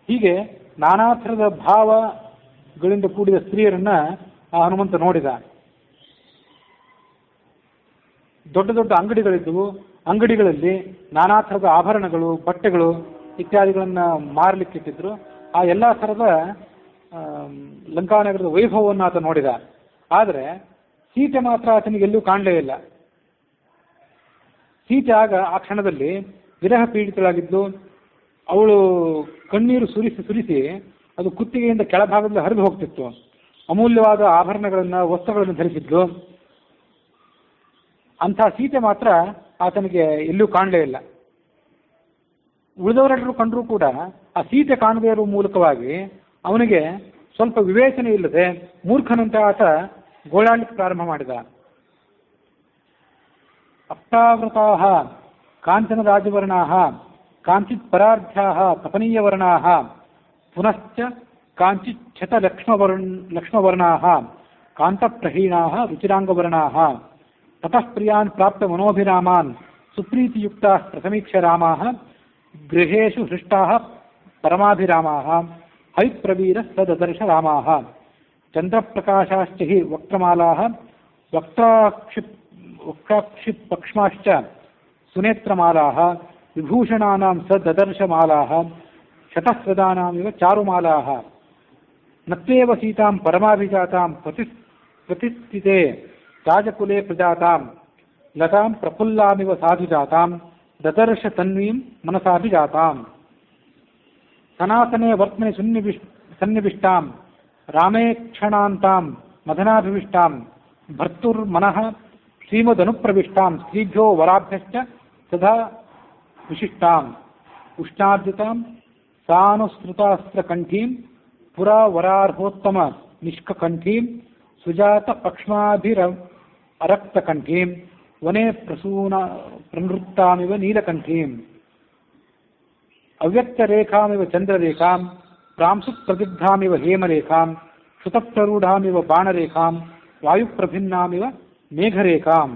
ಹೀಗೆ ನಾನಾ ಥರದ ಭಾವಗಳಿಂದ ಕೂಡಿದ ಸ್ತ್ರೀಯರನ್ನ ಆ ಹನುಮಂತ ನೋಡಿದ. ದೊಡ್ಡ ದೊಡ್ಡ ಅಂಗಡಿಗಳಿದ್ದವು. ಅಂಗಡಿಗಳಲ್ಲಿ ನಾನಾ ಥರದ ಆಭರಣಗಳು, ಬಟ್ಟೆಗಳು ಇತ್ಯಾದಿಗಳನ್ನು ಮಾರಲಿಕ್ಕಿಟ್ಟಿದ್ರು. ಆ ಎಲ್ಲ ಥರದ ಲಂಕಾನಗರದ ವೈಭವವನ್ನು ಆತ ನೋಡಿದ. ಆದರೆ ಸೀತೆ ಮಾತ್ರ ಆತನಿಗೆ ಎಲ್ಲೂ ಕಾಣಲೇ ಇಲ್ಲ. ಸೀತೆ ಆಗ ಆ ಕ್ಷಣದಲ್ಲಿ ವಿರಹ ಪೀಡಿತಳಾಗಿದ್ದು, ಅವಳು ಕಣ್ಣೀರು ಸುರಿಸಿ ಅದು ಕುತ್ತಿಗೆಯಿಂದ ಕೆಳಭಾಗದಲ್ಲಿ ಹರಿದು ಹೋಗ್ತಿತ್ತು. ಅಮೂಲ್ಯವಾದ ಆಭರಣಗಳನ್ನು, ವಸ್ತ್ರಗಳನ್ನು ಧರಿಸಿದ್ಲು. ಅಂಥ ಸೀತೆ ಮಾತ್ರ ಆತನಿಗೆ ಎಲ್ಲೂ ಕಾಣಲೇ ಇಲ್ಲ. ಉಳಿದವರೆಲ್ಲರೂ ಕಂಡರೂ ಕೂಡ ಆ ಸೀತೆ ಕಾಣದೇ ಇರುವ ಮೂಲಕವಾಗಿ ಅವನಿಗೆ ಸ್ವಲ್ಪ ವಿವೇಚನೆ ಇಲ್ಲದೆ ಮೂರ್ಖನಂತೆ ಆತ ಗೋಳಾಡಲಿಕ್ಕೆ ಪ್ರಾರಂಭ ಮಾಡಿದ. ಅಪ್ತಾವೃತಾಃ ಕಾಂಚನ ರಾಜವರ್ಣಾಃ ಕಾಂಚಿತ್ ಪರಾರ್ಧ್ಯಾಃ ತಪನೀಯವರ್ಣಾಃ ಪುನಶ್ಚ ಕಾಂಚಿತ್ ಛತ ಲಕ್ಷ್ಮವರ್ಣಾಃ ಕಾಂತಪ್ರಹೀಣಾಃ ರುಚಿರಾಂಗವರ್ಣಾಃ ತತಃ ಪ್ರಿಯಾನ್ ಪ್ರಾಪ್ತ ಮನೋಭಿರಾಮಾನ್ ಸುಪ್ರೀತಿಯುಕ್ತಾಃ ಪ್ರಸಮೀಕ್ಷ ರಾಮಾಃ ಗೃಹೇಷು ಹೃಷ್ಟಾಃ ಪರಮಾಭಿರಾಮಾಃ ಹೈಪ್ರವೀರ ಸದದರ್ಶ ರಾಮಾಃ ಚಂದ್ರಪ್ರಕಾಶಾಶ್ಚ ಹಿ ವಕ್ತ್ರಮಾಲಾಃ ವಕ್ರಾಕ್ಷಿಪಕ್ಷ್ಮಾಶ್ಚ ಸುನೇತ್ರಮಾಲಾಃ ವಿಭೂಷಣಾನಾಂ ಸದದರ್ಶಮಾಲಾಃ ಶತಸ್ರದಾನಾಮಿವ ಚಾರುಮಾಲಾಃ ನತ್ವೇವ ಸೀತಾಂ ಪರಮಾಭಿಜಾತಾಂ ಪ್ರತಿಷ್ಠಿತೆ ರಾಜಕುಲೆ ಪ್ರಜಾತಾಂ ಲತಾಂ ಪ್ರಫುಲ್ಲಾಮಿವ ಸಾಧುಜಾತಾಂ ದದರ್ಶ ತನ್ವೀಂ ಮನಸಾಭಿಜಾತಾಂ ಸನಾತನೆ ವರ್ತನೆ ಸನ್ನಿವಿಷ್ಟಾಂ ರಾಮೇ ಕ್ಷಣಾಂತಾಂ ಮದನಾಭಿವಿಷ್ಟಾಂ ಭರ್ತುರ್ಮನಃ ಶ್ರೀಮದನುಪ್ರವಿಷ್ಟಾಂ ಸ್ತ್ರೀಭ್ಯೋ ವರಾಭ್ಯಶ್ಚ ಸದಾ ವಿಶಿಷ್ಟಾಂ ಉಷ್ಣಾರ್ಜಿತಾಂ ಸಾನುಸೃತಾಸ್ತ್ರಕಂಠೀಂ ಪುರಾ ವರಾರ್ಹೋತ್ತಮ ನಿಷ್ಕಕಂಠೀಂ ಸುಜಾತ ಪಕ್ಷ್ಮಾಭಿರ ಅರಕ್ತಕಂಠೀಂ ವನೆ ಪ್ರನೃತ್ತಾಮಿವ ನೀಲಕಂಠೀಂ ಅವ್ಯಕ್ತರೇಖಾಮಿವ ಚಂದ್ರರೇಖಾಂ ಪ್ರಾಂಸು ಪ್ರದಿಗ್ಧಾಮಿವ ಹೇಮರೇಖಾಂ ಶ್ರುತಪ್ರರೂಢಾಮಿವ ಬಾಣರೇಖಾಂ ವಾಯುಪ್ರಭಿನ್ನಾಮಿವ ಮೇಘರೇಖಾಂ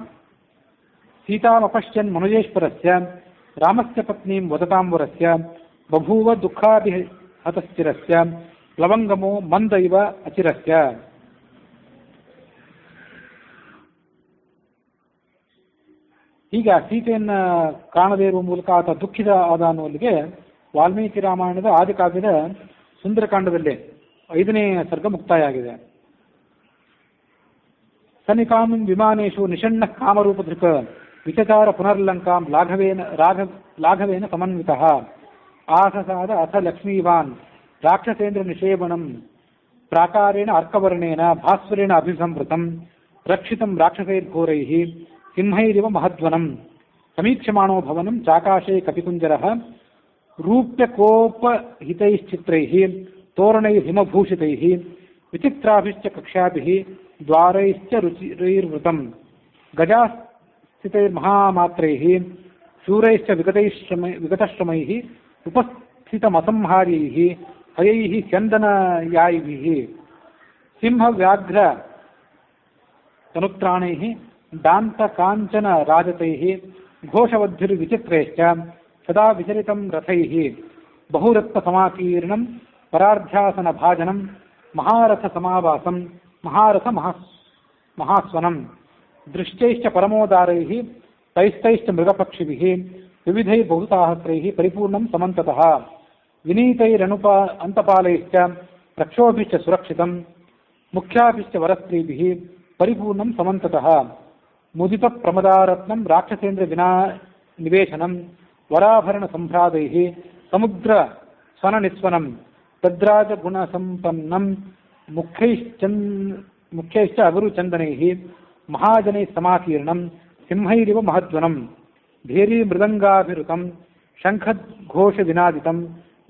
ಸೀತಾಮಪಶ್ಯನ್ ಮನುಜೇಶ್ವರಸ್ಯ ರಾಮಸ್ಯ ಪತ್ನೀಂ ವದತಾಂ ವರಸ್ಯ ಬಭೂವ ದುಃಖಾಭಿಹತಸ್ಥಿರಸ್ಯ ಪ್ಲವಂಗಮೋ ಮಂದ ಇವ ಅಚಿರಸ್ಯ. ಹೀಗೆ ಸೀತೆಯನ್ನ ಕಾಣದೇ ಇರುವ ಮೂಲಕ ಆತ ದುಃಖಿತ ಆದ ಅನ್ನುವಲ್ಲಿಗೆ ವಾಲ್ಮೀಕಿ ರಾಮಾಯಣದ ಆದಿಕಾವ್ಯದ ಸುಂದರಕಾಂಡದಲ್ಲಿ 5ನೇ ಸರ್ಗ ಮುಕ್ತಾಯ ಆಗಿದೆ. ಸನಿಕಾಂ ವಿಮಾನೇಶು ನಿಷಣ್ಣ ಕಾಮರೂಪಧೃಕ್ ವಿಚಚಾರ ಪುನರ್ಲಂಕಾಂ ಲಾಘವೇನ ಸಮನ್ವಿತಃ ಆಸಸಾದ ಅಥ ಲಕ್ಷ್ಮೀವಾನ್ ರಾಕ್ಷಸೇಂದ್ರ ನಿಷೇವಣಂ ಪ್ರಾಕಾರೇಣ ಅರ್ಕವರ್ಣೇನ ಭಾಸ್ವರೇಣ ಅಭಿಸಂವೃತಂ ರಕ್ಷಿತಂ ರಾಕ್ಷಸೈರ್ಘೋರೈಃ ಸಿಂಹೈರಿವ ಮಹಧ್ವನಂ ಸಮೀಕ್ಷಮಾಣೋ ಭವನಂ ಚಾಕಾಶೇ ಕಪಿಕುಂಜರಃ ರೂಪ್ಯಕೋಪಹಿತೈಶ್ಚಿತ್ರೈಃ ತೋರಣೈರ್ಹಿಮಭೂಷಿತೈಃ ವಿಚಿತ್ರಾಭಿಶ್ಚ ಕಕ್ಷ್ಯಾಭಿಃ ದ್ವಾರೈಶ್ಚ ರುಚಿರೈರ್ವೃತಂ ಗಜಾಸ್ಥಿತೈರ್ಮಹಾಮಾತ್ರೈಃ ಶೂರೈಶ್ಚ ವಿಗತಶ್ರಮೈಃ ಉಪಸ್ಥಿತಮಸಂಹಾರ್ಯೈಃ ಹಯೈಃ ಸ್ಯಂದನಯಾಯಿಭಿಃ ಸಿಂಹವ್ಯಾಘ್ರ ತನುತ್ರಾಣೈಃ ದಾಂತ ಕಾಂಚನ ರಾಜತೈಃ ಘೋಷವದ್ಭಿರ್ವಿಚಿತ್ರೈಶ್ಚ ಸದಾ ವಿಚಲಿತಂ ರಥೈಃ ಬಹುರತ್ನ ಸಮಾಕೀರ್ಣಂ ಪರಾರ್ಧ್ಯಾಸನ ಭಾಜನಂ ಮಹಾರಥ ಸಮಾವಾಸಂ ಮಹಾರಥ ಮಹಾಸ್ವನಂ ದೃಷ್ಟೈಶ್ಚ ಪರಮೋದಾರೈಃ ತೈಸ್ತೈಶ್ಚ ಮೃಗಪಕ್ಷಿಭಿಃ ವಿವಿಧೈಃ ಬಹುಸಾಹಸ್ರೈಃ ಪರಿಪೂರ್ಣಂ ಸಮಂತತಃ ವಿನೀತೈರನುಪಾಲೈಶ್ಚ ರಕ್ಷೋಭಿಶ್ಚ ಸುರಕ್ಷಿತಂ ಮುಖ್ಯಾಭಿಶ್ಚ ವರಸ್ತ್ರೀಭಿಃ ಪರಿಪೂರ್ಣಂ ಸಮಂತತಃ ಮುದಿತ ಪ್ರಮದಾರತ್ನಂ ರಾಕ್ಷಸೇಂದ್ರ ವಿನಾ ನಿವೇಶನಂ ವರಾಭರಣ ಸಂಭ್ರಾದೈಃ ಸಮುದ್ರ ಸ್ವನ ನಿಸ್ವನಂ ತದ್ರಾಜ ಗುಣ ಸಂಪನ್ನಂ ಮುಖ್ಯೈಶ್ಚ ಅಗುರುಚಂದನೈಃ ಮಹಾಜನೈಃ ಸಮಾಕೀರ್ಣಂ ಸಿಂಹೈರಿವ ಮಹಧ್ವನಂ ಭೇರಿ ಮೃದಂಗಾಭಿರುತಂ ಶಂಖಘೋಷ ವಿನಾದಿತಂ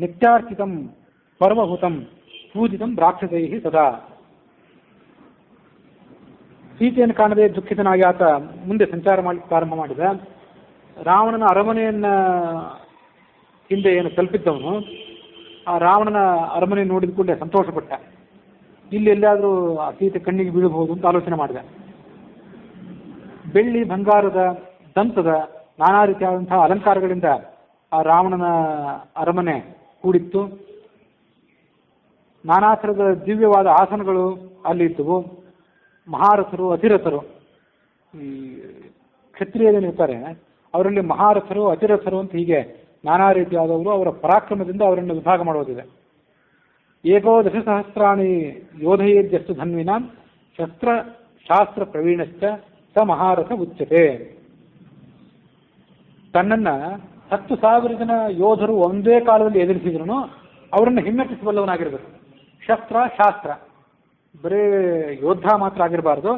ನಿತ್ಯಾರ್ಚಿತಂ ಪರ್ವಹುತಂ ಪೂಜಿತಂ ರಾಕ್ಷಸೈಃ ಸದಾ. ಸೀತೆಯನ್ನು ಕಾಣದೆ ದುಃಖಿತನಾಗಿ ಆತ ಮುಂದೆ ಸಂಚಾರ ಮಾಡಲಿಕ್ಕೆ ಪ್ರಾರಂಭ ಮಾಡಿದ. ರಾವಣನ ಅರಮನೆಯನ್ನ ಹಿಂದೆ ಏನು ತಲುಪಿದ್ದವನು ಆ ರಾವಣನ ಅರಮನೆ ನೋಡಿದ ಕೂಡಲೇ ಸಂತೋಷಪಟ್ಟ. ಇಲ್ಲಿ ಎಲ್ಲಾದರೂ ಆ ಸೀತೆ ಕಣ್ಣಿಗೆ ಬೀಳಬಹುದು ಅಂತ ಆಲೋಚನೆ ಮಾಡಿದ. ಬೆಳ್ಳಿ ಬಂಗಾರದ ದಂತದ ನಾನಾ ರೀತಿಯಾದಂತಹ ಅಲಂಕಾರಗಳಿಂದ ಆ ರಾವಣನ ಅರಮನೆ ಕೂಡಿತ್ತು. ನಾನಾ ಥರದ ದಿವ್ಯವಾದ ಆಸನಗಳು ಅಲ್ಲಿ ಇದ್ದವು. ಮಹಾರಥರು ಅಧಿರಥರು ಈ ಕ್ಷತ್ರಿಯರೇನಿರ್ತಾರೆ ಅವರಲ್ಲಿ ಮಹಾರಥರು, ಅತಿರಥರು ಅಂತ ಹೀಗೆ ನಾನಾ ರೀತಿಯಾದವರು ಅವರ ಪರಾಕ್ರಮದಿಂದ ಅವರನ್ನು ವಿಭಾಗ ಮಾಡೋದಿದೆ. ಏಕೋ ದಶಸಹಸ್ರಾಣಿ ಯೋಧಯೇದ್ಯಸ್ತು ಧನ್ವಿನಾಂ ಶಸ್ತ್ರ ಶಾಸ್ತ್ರ ಪ್ರವೀಣಶ್ಚ ಸ ಮಹಾರಥ ಉಚ್ಯತೆ. ತನ್ನನ್ನ 10,000 ಜನ ಯೋಧರು ಒಂದೇ ಕಾಲದಲ್ಲಿ ಎದುರಿಸಿದ್ರು ಅವರನ್ನು ಹಿಮ್ಮೆಟ್ಟಿಸಬಲ್ಲವನಾಗಿರ್ಬೇಕು. ಶಸ್ತ್ರ ಶಾಸ್ತ್ರ, ಬರೀ ಯೋಧ ಮಾತ್ರ ಆಗಿರಬಾರ್ದು,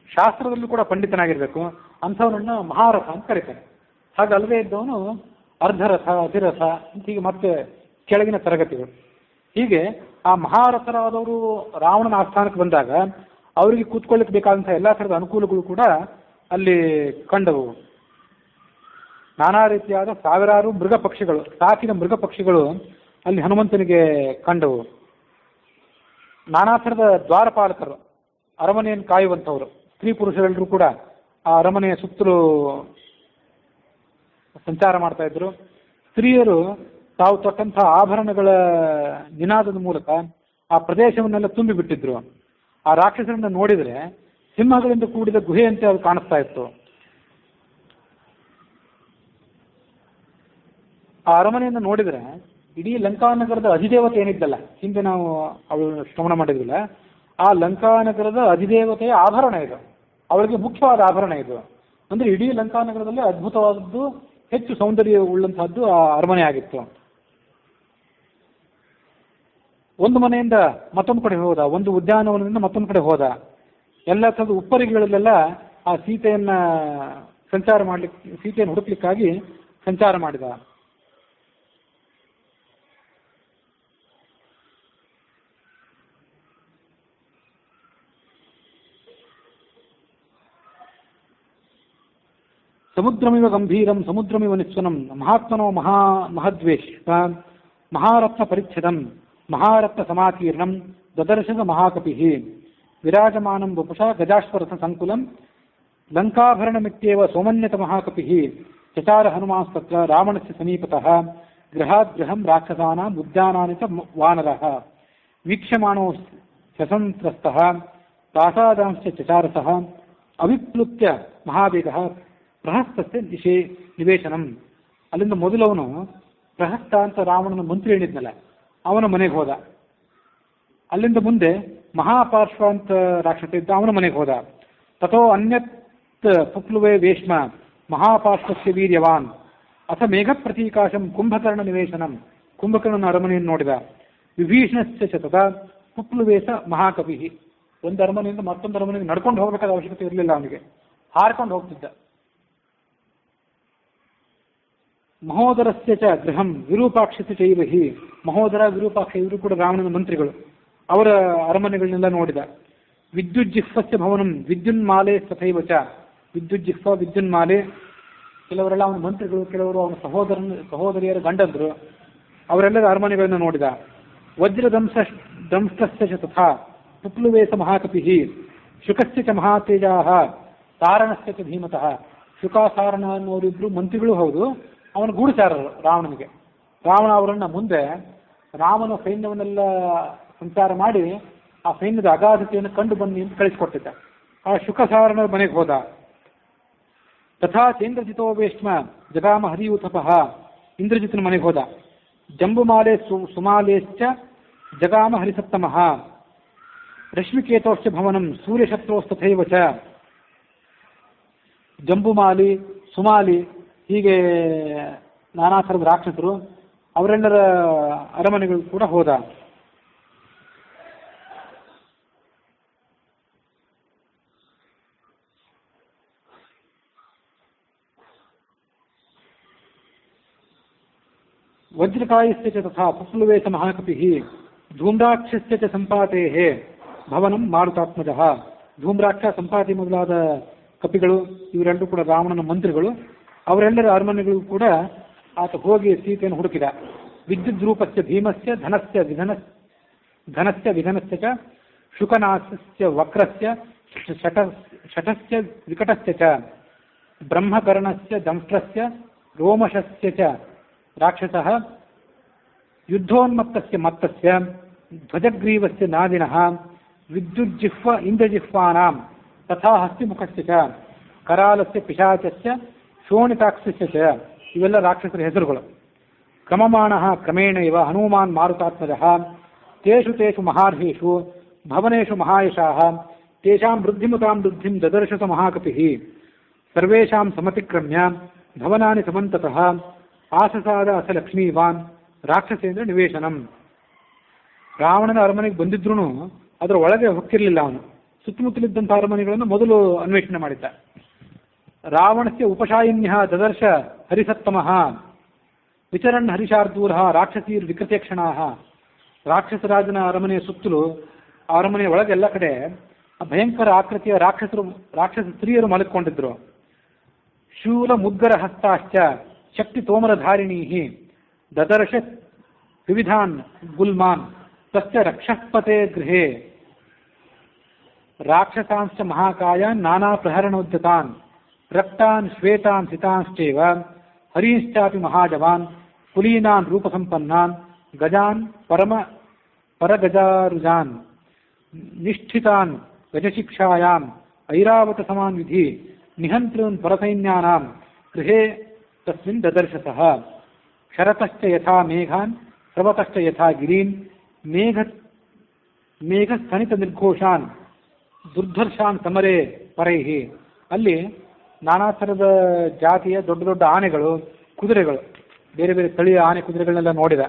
ಶಾಸ್ತ್ರದಲ್ಲೂ ಕೂಡ ಪಂಡಿತನಾಗಿರ್ಬೇಕು. ಅಂಥವನನ್ನ ಮಹಾರಥ ಅಂತ ಕರೀತಾರೆ. ಹಾಗಲ್ಲದೆ ಇದ್ದವನು ಅರ್ಧರಥ, ಅತಿರಥ ಅಂತ ಹೀಗೆ ಮತ್ತೆ ಕೆಳಗಿನ ತರಗತಿಗಳು. ಹೀಗೆ ಆ ಮಹಾರಥರಾದವರು ರಾವಣನ ಆಸ್ಥಾನಕ್ಕೆ ಬಂದಾಗ ಅವರಿಗೆ ಕೂತ್ಕೊಳ್ಳಿಕ್ಕೆ ಬೇಕಾದಂಥ ಎಲ್ಲ ಥರದ ಅನುಕೂಲಗಳು ಕೂಡ ಅಲ್ಲಿ ಕಂಡವು. ನಾನಾ ರೀತಿಯಾದ ಸಾವಿರಾರು ಮೃಗ ಪಕ್ಷಿಗಳು, ಸಾಕಿನ ಮೃಗ ಪಕ್ಷಿಗಳು ಅಲ್ಲಿ ಹನುಮಂತನಿಗೆ ಕಂಡವು. ನಾನಾ ಥರದ ದ್ವಾರಪಾಲಕರು, ಅರಮನೆಯನ್ನು ಕಾಯುವಂಥವರು, ಸ್ತ್ರೀ ಪುರುಷರೆಲ್ಲರೂ ಕೂಡ ಆ ಅರಮನೆಯ ಸುತ್ತಲೂ ಸಂಚಾರ ಮಾಡ್ತಾ ಇದ್ರು. ಸ್ತ್ರೀಯರು ತಾವು ತೊಟ್ಟಂತಹ ಆಭರಣಗಳ ನಿನಾದದ ಮೂಲಕ ಆ ಪ್ರದೇಶವನ್ನೆಲ್ಲ ತುಂಬಿಬಿಟ್ಟಿದ್ರು. ಆ ರಾಕ್ಷಸರನ್ನ ನೋಡಿದರೆ ಸಿಂಹಗಳಿಂದ ಕೂಡಿದ ಗುಹೆಯಂತೆ ಅದು ಕಾಣಿಸ್ತಾ ಇತ್ತು. ಆ ಅರಮನೆಯನ್ನು ನೋಡಿದರೆ ಇಡೀ ಲಂಕಾನಗರದ ಅಧಿದೇವತೆ ಏನಿದ್ದಲ್ಲ, ಹಿಂದೆ ನಾವು ಅವಳು ಶ್ರವಣ ಮಾಡಿದ್ವಿಲ್ಲ, ಆ ಲಂಕಾನಗರದ ಅಧಿದೇವತೆಯ ಆಭರಣ ಇದು, ಅವಳಿಗೆ ಮುಖ್ಯವಾದ ಆಭರಣ ಇದು. ಅಂದ್ರೆ ಇಡೀ ಲಂಕಾನಗರದಲ್ಲಿ ಅದ್ಭುತವಾದದ್ದು, ಹೆಚ್ಚು ಸೌಂದರ್ಯ ಉಳ್ಳಂತಹದ್ದು ಆ ಅರಮನೆ ಆಗಿತ್ತು. ಒಂದು ಮನೆಯಿಂದ ಮತ್ತೊಂದು ಕಡೆ ಹೋದ, ಒಂದು ಉದ್ಯಾನವನದಿಂದ ಮತ್ತೊಂದು ಕಡೆ ಹೋದ. ಎಲ್ಲ ಥರದ ಉಪ್ಪರಿಗೆಗಳಲ್ಲೆಲ್ಲ ಆ ಸೀತೆಯನ್ನ ಸಂಚಾರ ಮಾಡ್ಲಿಕ್ಕೆ, ಸೀತೆಯನ್ನು ಹುಡುಕ್ಲಿಕ್ಕಾಗಿ ಸಂಚಾರ ಮಾಡಿದ. ಸಮುದ್ರಮಿವ ಗಂಭೀರಂ ಸಮುದ್ರಮಿವ ನಿಸ್ವನಂ ಮಹಾತ್ಮನೋ ಮಹದ್ವೇಷ ಮಹಾರತ್ನ ಪರಿಚ್ಛದಂ ಮಹಾರತ್ನ ಸಮಾಕೀರ್ಣಂ ದದರ್ಶನ ಮಹಾಕಪಿ ವಿರಾಜಮಾನಂ ವಪುಷಾ ಗಜಾಶ್ವರಥ ಸಂಕುಲಂ ಲಂಕಾಭರಣಮಿತ್ಯೇವ ಸೋಮನ್ಯತ ಮಹಾಕಪಿ ಚಚಾರ ಹನುಮಾಸ್ತತ್ರ ರಾವಣಸ್ಯ ಸಮೀಪತಃ ಗೃಹಾದ್ಗೃಹಂ ರಾಕ್ಷಸಾನಾಂ ಉದ್ಯಾನಾನಿ ಚ ವಾನರಃ ವೀಕ್ಷ್ಯಮಾಣೋ ಶಸಂತ್ರಸ್ತಃ ಪ್ರಾಸಾದಾಂಶ್ಚ ಚಚಾರಸಃ ಅವಿಪ್ಲುತ್ಯ ಮಹಾವೇಗಃ ಪ್ರಹಸ್ತಸ್ಯ ನಿವೇಶನಂ. ಅಲ್ಲಿಂದ ಮೊದಲವನು ಪ್ರಹಸ್ತ ಅಂತ ರಾವಣನ ಮಂತ್ರಿ ಏನಿದ್ನಲ್ಲ ಅವನ ಮನೆಗೆ ಹೋದ. ಅಲ್ಲಿಂದ ಮುಂದೆ ಮಹಾಪಾರ್ಶ್ವ ಅಂತ ರಾಕ್ಷಸ ಇದ್ದ, ಅವನ ಮನೆಗೆ ಹೋದ. ತಥೋ ಅನ್ಯತ್ ಪುಕ್ಲುವೆ ವೇಶ್ಮ ಮಹಾಪಾರ್ಶ್ವಸ್ಯ ವೀರ್ಯವಾನ್ ಅಥ ಮೇಘ ಪ್ರತೀಕಾಶಂ ಕುಂಭಕರ್ಣ ನಿವೇಶನಂ. ಕುಂಭಕರ್ಣನ ಅರಮನೆಯನ್ನು ನೋಡಿದ. ವಿಭೀಷಣಸ್ಯ ಚ ತಥಾ ಪುಕ್ಲುವೇಶ ಮಹಾಕವಿ. ಒಂದು ಅರಮನೆಯಿಂದ ಮತ್ತೊಂದು ಅರಮನೆಗೆ ನಡ್ಕೊಂಡು ಹೋಗಬೇಕಾದ ಅವಶ್ಯಕತೆ ಇರಲಿಲ್ಲ, ಅವನಿಗೆ ಹಾರ್ಕೊಂಡು ಹೋಗ್ತಿದ್ದ. ಮಹೋದರಸ್ಯ ಚ ಗೃಹಂ ವಿರೂಪಾಕ್ಷಸ್ಯ ಚೈವ ಹಿ. ಮಹೋದರ, ವಿರೂಪಾಕ್ಷ ಇವರು ಕೂಡ ರಾವಣನ ಮಂತ್ರಿಗಳು. ಅವರ ಅರಮನೆಗಳನ್ನೆಲ್ಲ ನೋಡಿದ. ವಿದ್ಯುಜ್ಜಿಹ್ವಸ್ಯ ಭವನಂ ವಿದ್ಯುನ್ಮಾಲೆ ತಥೈವ ಚ. ವಿದ್ಯುಜ್ಜಿಹ್ವ, ವಿದ್ಯುನ್ಮಾಲೆ, ಕೆಲವರೆಲ್ಲ ಅವನ ಮಂತ್ರಿಗಳು, ಕೆಲವರು ಅವನ ಸಹೋದರಿಯರ ಗಂಡಂದರು. ಅವರೆಲ್ಲರ ಅರಮನೆಗಳನ್ನು ನೋಡಿದ. ವಜ್ರದಂಸ್ತಸ್ಯ ಚ ತಥಾ ಪುಕ್ಲುವೇಶ ಮಹಾಕಪಿ ಶುಕಸ್ಯ ಚ ಮಹಾತೇಜಾಃ ತಾರಣಸ್ಯ ಚ ಧೀಮತಃ. ಶುಕ, ತಾರಣ ಅನ್ನೋರಿಬ್ರು ಮಂತ್ರಿಗಳು ಹೌದು, ಅವನ ಗೂಢಚಾರರು ರಾವಣನಿಗೆ. ರಾವಣ ಅವರನ್ನ ಮುಂದೆ ರಾಮನ ಸೈನ್ಯವನ್ನೆಲ್ಲ ಸಂಚಾರ ಮಾಡಿ ಆ ಸೈನ್ಯದ ಅಗಾಧತೆಯನ್ನು ಕಂಡು ಬನ್ನಿ ಅಂತ ಕಳಿಸಿಕೊಟ್ಟಿದ್ದ. ಆ ಶುಕಸಾರಣರ ಮನೆಗೆ ಹೋದ. ತಥಾ ಚೇಂದ್ರಜಿತೋ ವೇಶ್ಮ ಜಗಾಮ ಹರಿಯೂಥಪಃ. ಇಂದ್ರಜಿತನ ಮನೆಗೆ ಹೋದ. ಜಂಬುಮಾಲೆ ಸುಮಾಲೇಶ್ಚ ಜಗಾಮ ಹರಿಸತ್ತಮಃ. ರಶ್ಮಿಕೇತೋಶ್ಚ ಭವನಂ ಸೂರ್ಯಶತ್ರೋಸ್ತಥೈವ ಚ. ಜಂಬುಮಾಲಿ, ಸುಮಾಲಿ, ಹೀಗೆ ನಾನಾ ಥರದ ರಾಕ್ಷಸರು, ಅವರೆಲ್ಲರ ಅರಮನೆಗಳು ಕೂಡ ಹೋದ. ವಜ್ರಕಾಯಸ್ಯ ಚ ತಥಾ ಪುಕ್ಲುವೇಶ ಮಹಾಕಪಿ ಧೂಮ್ರಾಕ್ಷಸ್ಯ ಚ ಸಂಪಾತೇಃ ಭವನಂ ಮಾರುತಾತ್ಮಜಃ. ಧೂಮ್ರಾಕ್ಷ, ಸಂಪಾತಿ ಮೊದಲಾದ ಕಪಿಗಳು ಇವರೆಲ್ಲರೂ ಕೂಡ ರಾವಣನ ಮಂತ್ರಿಗಳು. ಅವರೆಲ್ಲರ ಅರಮನೆಗಳು ಕೂಡ ಆತ ಹೋಗಿ ಸೀತೆಯನ್ನು ಹುಡುಕಿದ. ವಿದ್ಯುದ್ ರೂಪಸ್ಯ ಭೀಮಸ್ಯ ಧನಸ್ಯ ವಿಧನಸ್ಯ ಚ ಶುಕನಾಸಸ್ಯ ವಕ್ರಸ್ಯ ಶಠಸ್ಯ ವಿಕಟಸ್ಯ ಚ ಬ್ರಹ್ಮಕರ್ಣಸ್ಯ ದಂಷ್ಟ್ರಸ್ಯ ರೋಮಶಸ್ಯ ಚ ರಾಕ್ಷಸಃ ಯುದ್ಧೋನ್ಮತ್ತಸ್ಯ ಮತ್ತಸ್ಯ ಧ್ವಜಗ್ರೀವಸ್ಯ ನಾದಿನಃ ವಿದ್ಯುಜ್ಜಿಹ್ವ ಇಂದ್ರಜಿಹ್ವಾನಾಂ ತಥಾ ಹಸ್ತಿಮುಖಸ್ಯ ಚ ಕರಾಲಸ್ಯ ಪಿಶಾಚಸ್ಯ ಶೋಣಿತಾಕ್ಷಸ್ಯ ಚ ಇವೆಲ್ಲ ರಾಕ್ಷಸರ ಹೆಸರುಗಳು. ಕ್ರಮಮಾಣಃ ಕ್ರಮೇಣ ಇವ ಹನುಮಾನ್ ಮಾರುತಾತ್ಮಜಃ ತೇಷು ತೇಷು ಮಹಾರ್ಹೇಷು ಭವನೇಷು ಮಹಾಯಶಾಃ ತೇಷಾಂ ವೃದ್ಧಿಮತಾಂ ವೃದ್ಧಿಂ ದದರ್ಶಸ ಮಹಾಕಪಿಃ ಸರ್ವೇಷಾಂ ಸಮತಿಕ್ರಮ್ಯ ಭವನಾನಿ ಸಮಂತತಃ ಆಸಸಾದ ಅಸ ಲಕ್ಷ್ಮೀವಾನ್ ರಾಕ್ಷಸೇಂದ್ರ ನಿವೇಶನಂ. ರಾವಣನ ಅರಮನೆಗೆ ಬಂದಿದ್ರೂ ಅದರ ಒಳಗೆ ಹೊಕ್ಕಿರಲಿಲ್ಲ ಅವನು. ಸುತ್ತಮುತ್ತಲಿದ್ದಂಥ ಅರಮನೆಗಳನ್ನು ಮೊದಲು ಅನ್ವೇಷಣೆ ಮಾಡಿದ್ದ. ರಾವಣಸ್ಯ ಉಪಶಾಯಿನ್ಯಃ ದದರ್ಶ ಹರಿಸತ್ತಮಃ ವಿಚರನ್ ಹರಿಶಾರ್ದೂಲಃ ರಾಕ್ಷಸೀರ್ ವಿಕೃತೇಕ್ಷಣಾಃ. ರಾಕ್ಷಸರಾಜನ ಅರಮನೆಯ ಸುತ್ತಲೂ ಅರಮನೆಯ ಒಳಗೆ ಎಲ್ಲ ಕಡೆ ಭಯಂಕರ ಆಕೃತಿಯ ರಾಕ್ಷಸ ಸ್ತ್ರೀಯರು ಮಲಗಿಕೊಂಡಿದ್ರು. ಶೂಲ ಮುದ್ಗರ ಹಸ್ತಾಶ್ಚ ಶಕ್ತಿ ತೋಮರಧಾರಿಣೀ ದದರ್ಶ ವಿವಿಧಾನ್ ಗುಲ್ಮಾನ್ ತಸ್ಯ ರಕ್ಷಪತೆ ಗೃಹೇ ರಾಕ್ಷಸಾಂಶ್ಚ ಮಹಾಕಾಯಾನ್ ನಾನಾ ಪ್ರಹರಣೋದ್ಯತಾನ್ ರಕ್ತಾನ್ ಶ್ವೇತಾನ್ ಸಿತಾಂಶ್ಚೈವ ಹರೀಂಶ್ಚಾಪಿ ಮಹಾಜವಾನ್ ಕುಲೀನಾನ್ ರೂಪಸಂಪನ್ನಾನ್ ಗಜಾನ್ ಪರಗಜಾರುಜಾನ್ ನಿಷ್ಠಿತಾನ್ ಗಜಶಿಕ್ಷಾಯಾಂ ಐರಾವತ ಸಮಾನ್ ವಿಧಿ ನಿಹಂತೃನ್ ಪರಸೈನ್ಯಾನಾಂ ಗೃಹೇ ತಸ್ಮಿನ್ ದದರ್ಶಸಃ. ಶರತಶ್ಚ ಯಥಾ ಮೇಘಾನ್ ಸ್ರವತಶ್ಚ ಯಥಾ ಗಿರೀನ್ ಮೇಘಸ್ಥನಿತ ನಿರ್ಘೋಷಾನ್ ದುರ್ಧರ್ಷಾನ್ ಸಮರೇ ಪರೈಹಿ. ಅಲ್ಲಿ ನಾನಾ ಥರದ ಜಾತಿಯ ದೊಡ್ಡ ದೊಡ್ಡ ಆನೆಗಳು, ಕುದುರೆಗಳು, ಬೇರೆ ಬೇರೆ ತಳಿಯ ಆನೆ ಕುದುರೆಗಳನ್ನೆಲ್ಲ ನೋಡಿದ.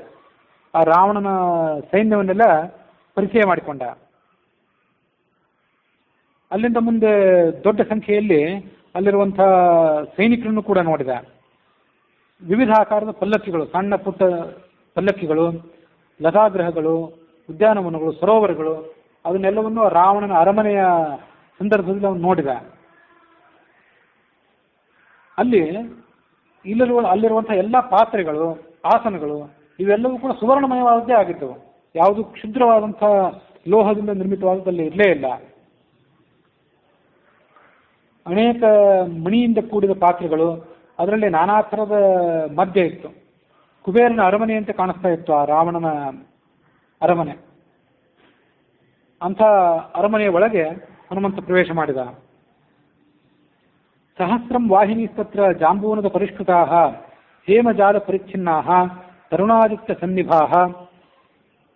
ಆ ರಾವಣನ ಸೈನ್ಯವನ್ನೆಲ್ಲ ಪರಿಚಯ ಮಾಡಿಕೊಂಡ. ಅಲ್ಲಿಂದ ಮುಂದೆ ದೊಡ್ಡ ಸಂಖ್ಯೆಯಲ್ಲಿ ಅಲ್ಲಿರುವಂಥ ಸೈನಿಕರನ್ನು ಕೂಡ ನೋಡಿದ. ವಿವಿಧ ಆಕಾರದ ಪಲ್ಲಕ್ಕಿಗಳು, ಸಣ್ಣ ಪುಟ್ಟ ಪಲ್ಲಕ್ಕಿಗಳು, ಲತಾಗ್ರಹಗಳು, ಉದ್ಯಾನವನಗಳು, ಸರೋವರಗಳು, ಅದನ್ನೆಲ್ಲವನ್ನು ರಾವಣನ ಅರಮನೆಯ ಸಂದರ್ಭದಲ್ಲಿ ಅವನು ನೋಡಿದ. ಅಲ್ಲಿರುವಂಥ ಎಲ್ಲ ಪಾತ್ರೆಗಳು, ಆಸನಗಳು ಇವೆಲ್ಲವೂ ಕೂಡ ಸುವರ್ಣಮಯವಾದದ್ದೇ ಆಗಿದ್ದವು. ಯಾವುದು ಕ್ಷುದ್ರವಾದಂಥ ಲೋಹದಿಂದ ನಿರ್ಮಿತವಾದದಲ್ಲಿ ಇರಲೇ ಇಲ್ಲ. ಅನೇಕ ಮಣಿಯಿಂದ ಕೂಡಿದ ಪಾತ್ರೆಗಳು, ಅದರಲ್ಲಿ ನಾನಾ ಥರದ ಮದ್ಯ ಇತ್ತು. ಕುಬೇರನ ಅರಮನೆಯಂತೆ ಕಾಣಿಸ್ತಾ ಇತ್ತು ಆ ರಾವಣನ ಅರಮನೆ. ಅಂಥ ಅರಮನೆಯ ಒಳಗೆ ಹನುಮಂತ ಪ್ರವೇಶ ಮಾಡಿದ. ಸಹಸ್ರಂ ವಾಹಿನೀಸ್ತತ್ರ ಜಾಂಬೂನದ ಪರಿಷ್ಕೃತಾಃ ಹೇಮಜಾಲ ಪರಿಚ್ಛಿನ್ನಾಃ ತರುಣಾದಿತ್ಯ ಸನ್ನಿಭಾಃ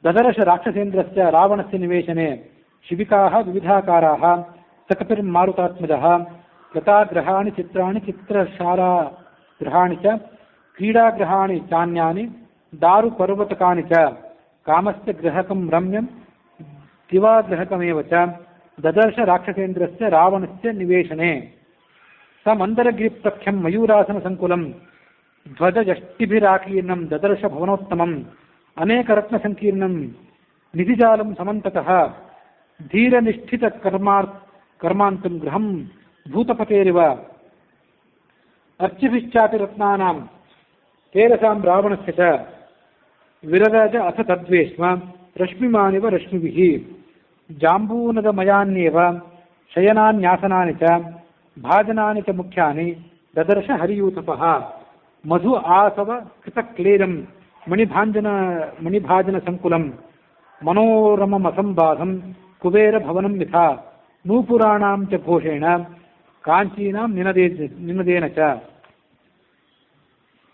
ದದರ್ಶ ರಾಕ್ಷಸೇಂದ್ರಸ್ಯ ರಾವಣಸ್ಯ ನಿವೇಶನೆ ಶಿಬಿಕಾಃ ವಿವಿಧಾಕಾರಾಃ ಸಕಪಿರ್ಮಾರುತಾತ್ಮಜಃ ಲತಾಗ್ರಹಾಣಿ ಚಿತ್ರಾಣಿ ಚಿತ್ರಶಾಲಾಗ್ರಹಾಣಿ ಚ ಕ್ರೀಡಾಗ್ರಹಾಣಿ ಚಾನ್ಯಾನಿ ದಾರು ಪರ್ವತಕಾನಿ ಚ ಕಾಮಸ್ಯ ಗೃಹಕಂ ರಮ್ಯಂ ದಿವಾಗ್ರಹಕಮೇವ ಚ ದದರ್ಶ ರಾಕ್ಷಸೇಂದ್ರಸ್ಯ ರಾವಣಸ್ಯ ನಿವೇಶನೆ ಸ ಮಂದರಗಿರಿಪ್ರಖ್ಯಂ ಮಯೂರಾಸನ ಸಂಕುಲಂ ಧ್ವಜಯಷ್ಟಿಭಿರಾಕೀರ್ಣಂ ದದರ್ಶ ಭವನೋತ್ತಮಂ ಅನೇಕ ರತ್ನ ಸಂಕೀರ್ಣಂ ನಿಧಿಜಾಲಂ ಸಮಂತತಃ ಧೀರನಿಷ್ಠಿತ ಕರ್ಮಾಂತಂ ಗೃಹಂ ಭೂತಪತೇರಿವ ಅರ್ಚಿಭಿಶ್ಚಾಪಿ ರತ್ನಾನಾಂ ತೇರಸಾಂ ರಾವಣಸ್ಯ ಚ ವಿರರಾಜ ಅಥ ತದ್ವೇಷ್ಮ ರಶ್ಮಿಮಾನಿವ ರಶ್ಮಿಭಿಃ ಜಾಂಬೂನದಮಯಾನ್ಯೇವ ಶಯನಾನ್ಯಾಸನಾನಿ ಚ ಭಾಜನಾನಿ ಚ ಮುಖ್ಯಾನಿ ದದರ್ಶ ಹರಿಯೂತಪಃ ಮಧು ಆಸವ ಕೃತಕ್ಲೇದಂ ಮಣಿಭಾಜನ ಸಂಕುಲಂ ಮನೋರಮಮಸಂಬಾಧಂ ಕುಬೇರ ಭವನಂ ಯಥಾ ನೂಪುರಾಣಾಂ ಚ ಘೋಷೇಣ ಕಾಂಚೀನಾಂ ನಿನದೇನ ಚ.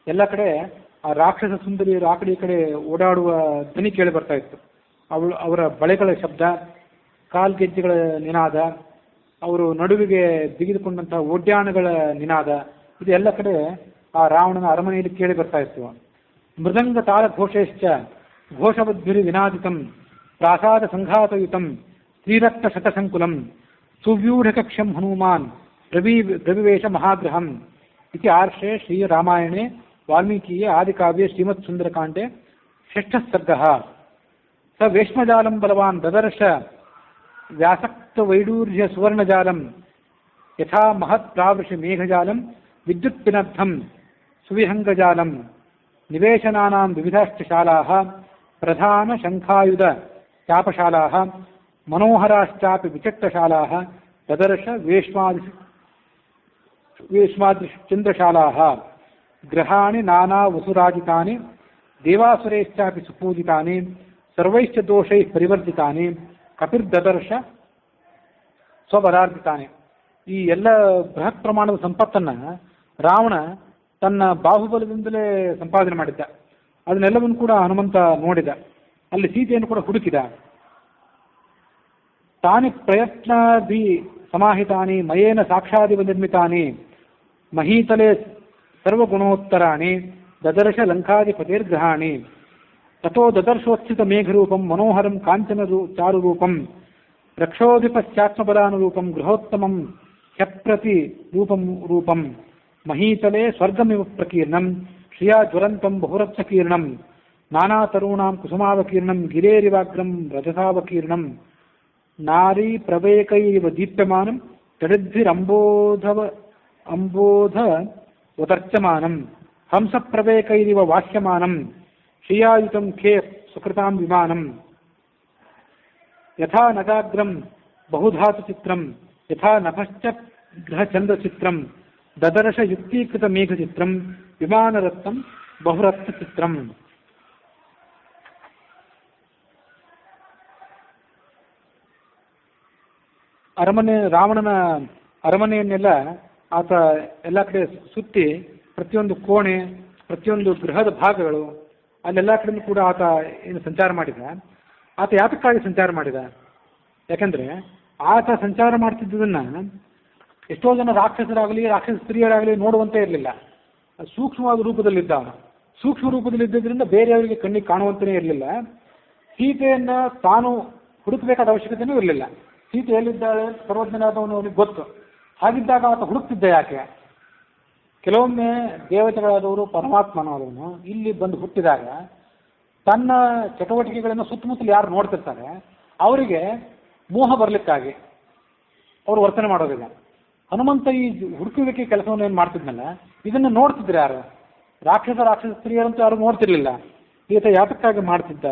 ಎಲ್ಲ ಕಡೆ ಆ ರಾಕ್ಷಸ ಸುಂದರಿಯರು ಆ ಕಡೆ ಈ ಕಡೆ ಓಡಾಡುವ ಧ್ವನಿ ಕೇಳಿ ಬರ್ತಾ ಇತ್ತು. ಅವರ ಬಳೆಗಳ ಶಬ್ದ, ಕಾಲ್ಗೆಜ್ಜೆಗಳ ನಿನಾದ, ಅವರು ನಡುವಿಗೆ ಬಿಗಿದುಕೊಂಡಂತಹ ಒಡ್ಯಾಣಗಳ ನಿನಾದ, ಇದು ಎಲ್ಲ ಕಡೆ ಆ ರಾವಣನ ಅರಮನೆಯಲ್ಲಿ ಕೇಳಿ ಬರ್ತಾ ಇತ್ತು. ಮೃದಂಗ ತಾಳ ಘೋಷೇಶ್ಚ ಘೋಷವದ್ಭಿರಿ ವಿನಾದಿತಂ ಪ್ರಾಸಾದ ಸಂಘಾತಯುತಂ ಶ್ರೀರಕ್ತ ಶತಸಂಕುಲಂ ಸುವ್ಯೂಢಕಕ್ಷಂ ಹನುಮಾನ್ ರವಿವೇಶ ಮಹಾಗ್ರಹಂ ಇತಿ ಆರ್ಷೆ ಶ್ರೀರಾಮಾಯಣೆ ವಾಲ್ಮೀಕಿಯೇ ಆದಿಕಾವ್ಯೆ ಶ್ರೀಮತ್ ಸುಂದರಕಾಂಡೆ ಷಷ್ಠಃ ಸರ್ಗಃ. ಸ ವೇಶ್ಮಜಾಲಂ ಬಲವಾನ್ ದದರ್ಶ ವ್ಯಾಸಕ್ತ ವೈಡೂರ್ಯ ಸುವರ್ಣಜಾಲಂ ಯಥಾ ಮಹತ್ ಪ್ರಾವೃಷಿ ಮೇಘಜಾಲಂ ವಿದ್ಯುತ್ ಪಿನದ್ಧಂ ಸುವಿಹಂಗಜಾಲಂ ನಿವೇಶನಾನಾಂ ವಿವಿಧಾಶ್ಚ ಶಾಲಾಃ ಪ್ರಧಾನ ಶಂಖಾಯುಧ ಚಾಪಶಾಲಾಃ ಮನೋಹರಾಶ್ಚಾಪಿ ವಿಚಕ್ತಶಾಲಾಃ ದದರ್ಶ ವೇಶ್ಮಾದೃಶ್ಚಂದ್ರಶಾಲಾಃ ಗೃಹಾಣಿ ನಾನಾ ವಸುರಾಜಿತಾನಿ ದೇವಾಸುರೈಶ್ಚಾಪಿ ಸುಪೂಜಿತಾನಿ ಸರ್ವೈಶ್ಚ ದೋಷೈಃ ಪರಿವರ್ಜಿತಾನಿ ಕಪಿರ್ದದರ್ಶ ಸ್ವಪದಾರ್ಜಿತಾನಿ. ಈ ಎಲ್ಲ ಬೃಹತ್ ಪ್ರಮಾಣದ ಸಂಪತ್ತನ್ನು ರಾವಣ ತನ್ನ ಬಾಹುಬಲದಿಂದಲೇ ಸಂಪಾದನೆ ಮಾಡಿದ್ದ. ಅದನ್ನೆಲ್ಲವನ್ನು ಕೂಡ ಹನುಮಂತ ನೋಡಿದ. ಅಲ್ಲಿ ಸೀತೆಯನ್ನು ಕೂಡ ಹುಡುಕಿದ. ತಾನಿ ಪ್ರಯತ್ನಾಭಿ ಸಮಾಹಿತಾನಿ ಮಯೇನ ಸಾಕ್ಷಾದಿವ ನಿರ್ಮಿತಾನಿ ಮಹೀತಲೆ ಸರ್ವಗುಣೋತ್ತರಾಣಿ ದದರ್ಶ ಲಂಕಾಧಿಪತಿರ್ಗ್ರಹಾಣಿ ತಥೋ ದದರ್ಶೋತ್ಥಿತ ಮೇಘರೂಪಂ ಮನೋಹರಂ ಕಾಂಚನ ಚಾರುರೂಪಂ ರಕ್ಷೋಧಿಪಶ್ಚಾತ್ಮಬಲಾನುರೂಪಂ ಗೃಹೋತ್ತಮಂ ಹ್ಯಪ್ರತಿ ರೂಪಂ ಮಹೀತಲೆ ಸ್ವರ್ಗಮಿವ ಪ್ರಕೀರ್ಣಂ ಶ್ರಿಯಾ ಜ್ವಲಂತಂ ಬಹುರತ್ನಕೀರ್ಣಂ ನಾನಾ ತರುಣಾಂ ಕುಸುಮಾವಕೀರ್ಣಂ ಗಿರೇರಿವಾಗ್ರಂ ರಜಸಾವಕೀರ್ಣಂ ನಾರೀ ಪ್ರವೇಕೈವ ದೀಪ್ಯಮಾನಂ ಅಂಬೋಧ ವತರ್ಚಮಾನಂ ಹಂಸ ಪ್ರವೇಕೈರಿವ ವಾಹ್ಯಮಾನಂ ಶ್ರಿಯಾಯುತಂ ಖೇ ಸುಕೃತಾಂ ವಿಮಾನಂ ಯಥಾ ನಗಾಗ್ರಂ ಬಹುಧಾತು ಚಿತ್ರಂ ಯಥಾ ನಭಶ್ಚ ಗ್ರಹಚಂದ್ರಚಿತ್ರಂ ದದರ್ಶ ಯುಕ್ತೀಕೃತ ಮೇಘಚಿತ್ರಂ ವಿಮಾನರತ್ನಂ ಬಹುರತ್ನ ಚಿತ್ರಂ. ರಾವಣನ ಅರಮನೆಯನ್ನೆಲ್ಲ ಆತ ಎಲ್ಲ ಕಡೆ ಸುತ್ತಿ ಪ್ರತಿಯೊಂದು ಕೋಣೆ, ಪ್ರತಿಯೊಂದು ಗೃಹದ ಭಾಗಗಳು ಅಲ್ಲೆಲ್ಲ ಕಡೆಯೂ ಕೂಡ ಆತ ಏನು ಸಂಚಾರ ಮಾಡಿದ. ಆತ ಯಾತಕ್ಕಾಗಿ ಸಂಚಾರ ಮಾಡಿದ? ಯಾಕಂದ್ರೆ ಆತ ಸಂಚಾರ ಮಾಡ್ತಿದ್ದದನ್ನ ಎಷ್ಟೋ ಜನ ರಾಕ್ಷಸರಾಗಲಿ ರಾಕ್ಷಸ ಸ್ತ್ರೀಯರಾಗಲಿ ನೋಡುವಂತೆ ಇರಲಿಲ್ಲ. ಸೂಕ್ಷ್ಮವಾದ ರೂಪದಲ್ಲಿದ್ದ. ಸೂಕ್ಷ್ಮ ರೂಪದಲ್ಲಿದ್ದರಿಂದ ಬೇರೆಯವರಿಗೆ ಕಣ್ಣಿಗೆ ಕಾಣುವಂತೆಯೇ ಇರಲಿಲ್ಲ. ಸೀತೆಯನ್ನ ತಾನು ಹುಡುಕಬೇಕಾದ ಅವಶ್ಯಕತೆಯೂ ಇರಲಿಲ್ಲ. ಸೀತೆ ಎಲ್ಲಿದ್ದಾಳೆ ಸರ್ವಜ್ಞನಾದವನು ಅವನಿಗೆ ಗೊತ್ತು. ಹಾಗಿದ್ದಾಗ ಆತ ಹುಡುಕ್ತಿದ್ದ ಯಾಕೆ? ಕೆಲವೊಮ್ಮೆ ದೇವತೆಗಳಾದವರು ಪರಮಾತ್ಮನಾದವನು ಇಲ್ಲಿ ಬಂದು ಹುಟ್ಟಿದಾಗ ತನ್ನ ಚಟುವಟಿಕೆಗಳನ್ನು ಸುತ್ತಮುತ್ತಲು ಯಾರು ನೋಡ್ತಿರ್ತಾರೆ ಅವರಿಗೆ ಮೋಹ ಬರಲಿಕ್ಕಾಗಿ ಅವರು ವರ್ತನೆ ಮಾಡೋದಿಲ್ಲ. ಹನುಮಂತ ಈ ಹುಡುಕುವಿಕೆ ಕೆಲಸವನ್ನು ಏನು ಮಾಡ್ತಿದ್ನಲ್ಲ, ಇದನ್ನು ನೋಡ್ತಿದ್ರು ಯಾರು? ರಾಕ್ಷಸ ಸ್ತ್ರೀಯರಂತೂ ಯಾರು ನೋಡ್ತಿರ್ಲಿಲ್ಲ. ಈತ ಯಾತಕ್ಕಾಗಿ ಮಾಡ್ತಿದ್ದ?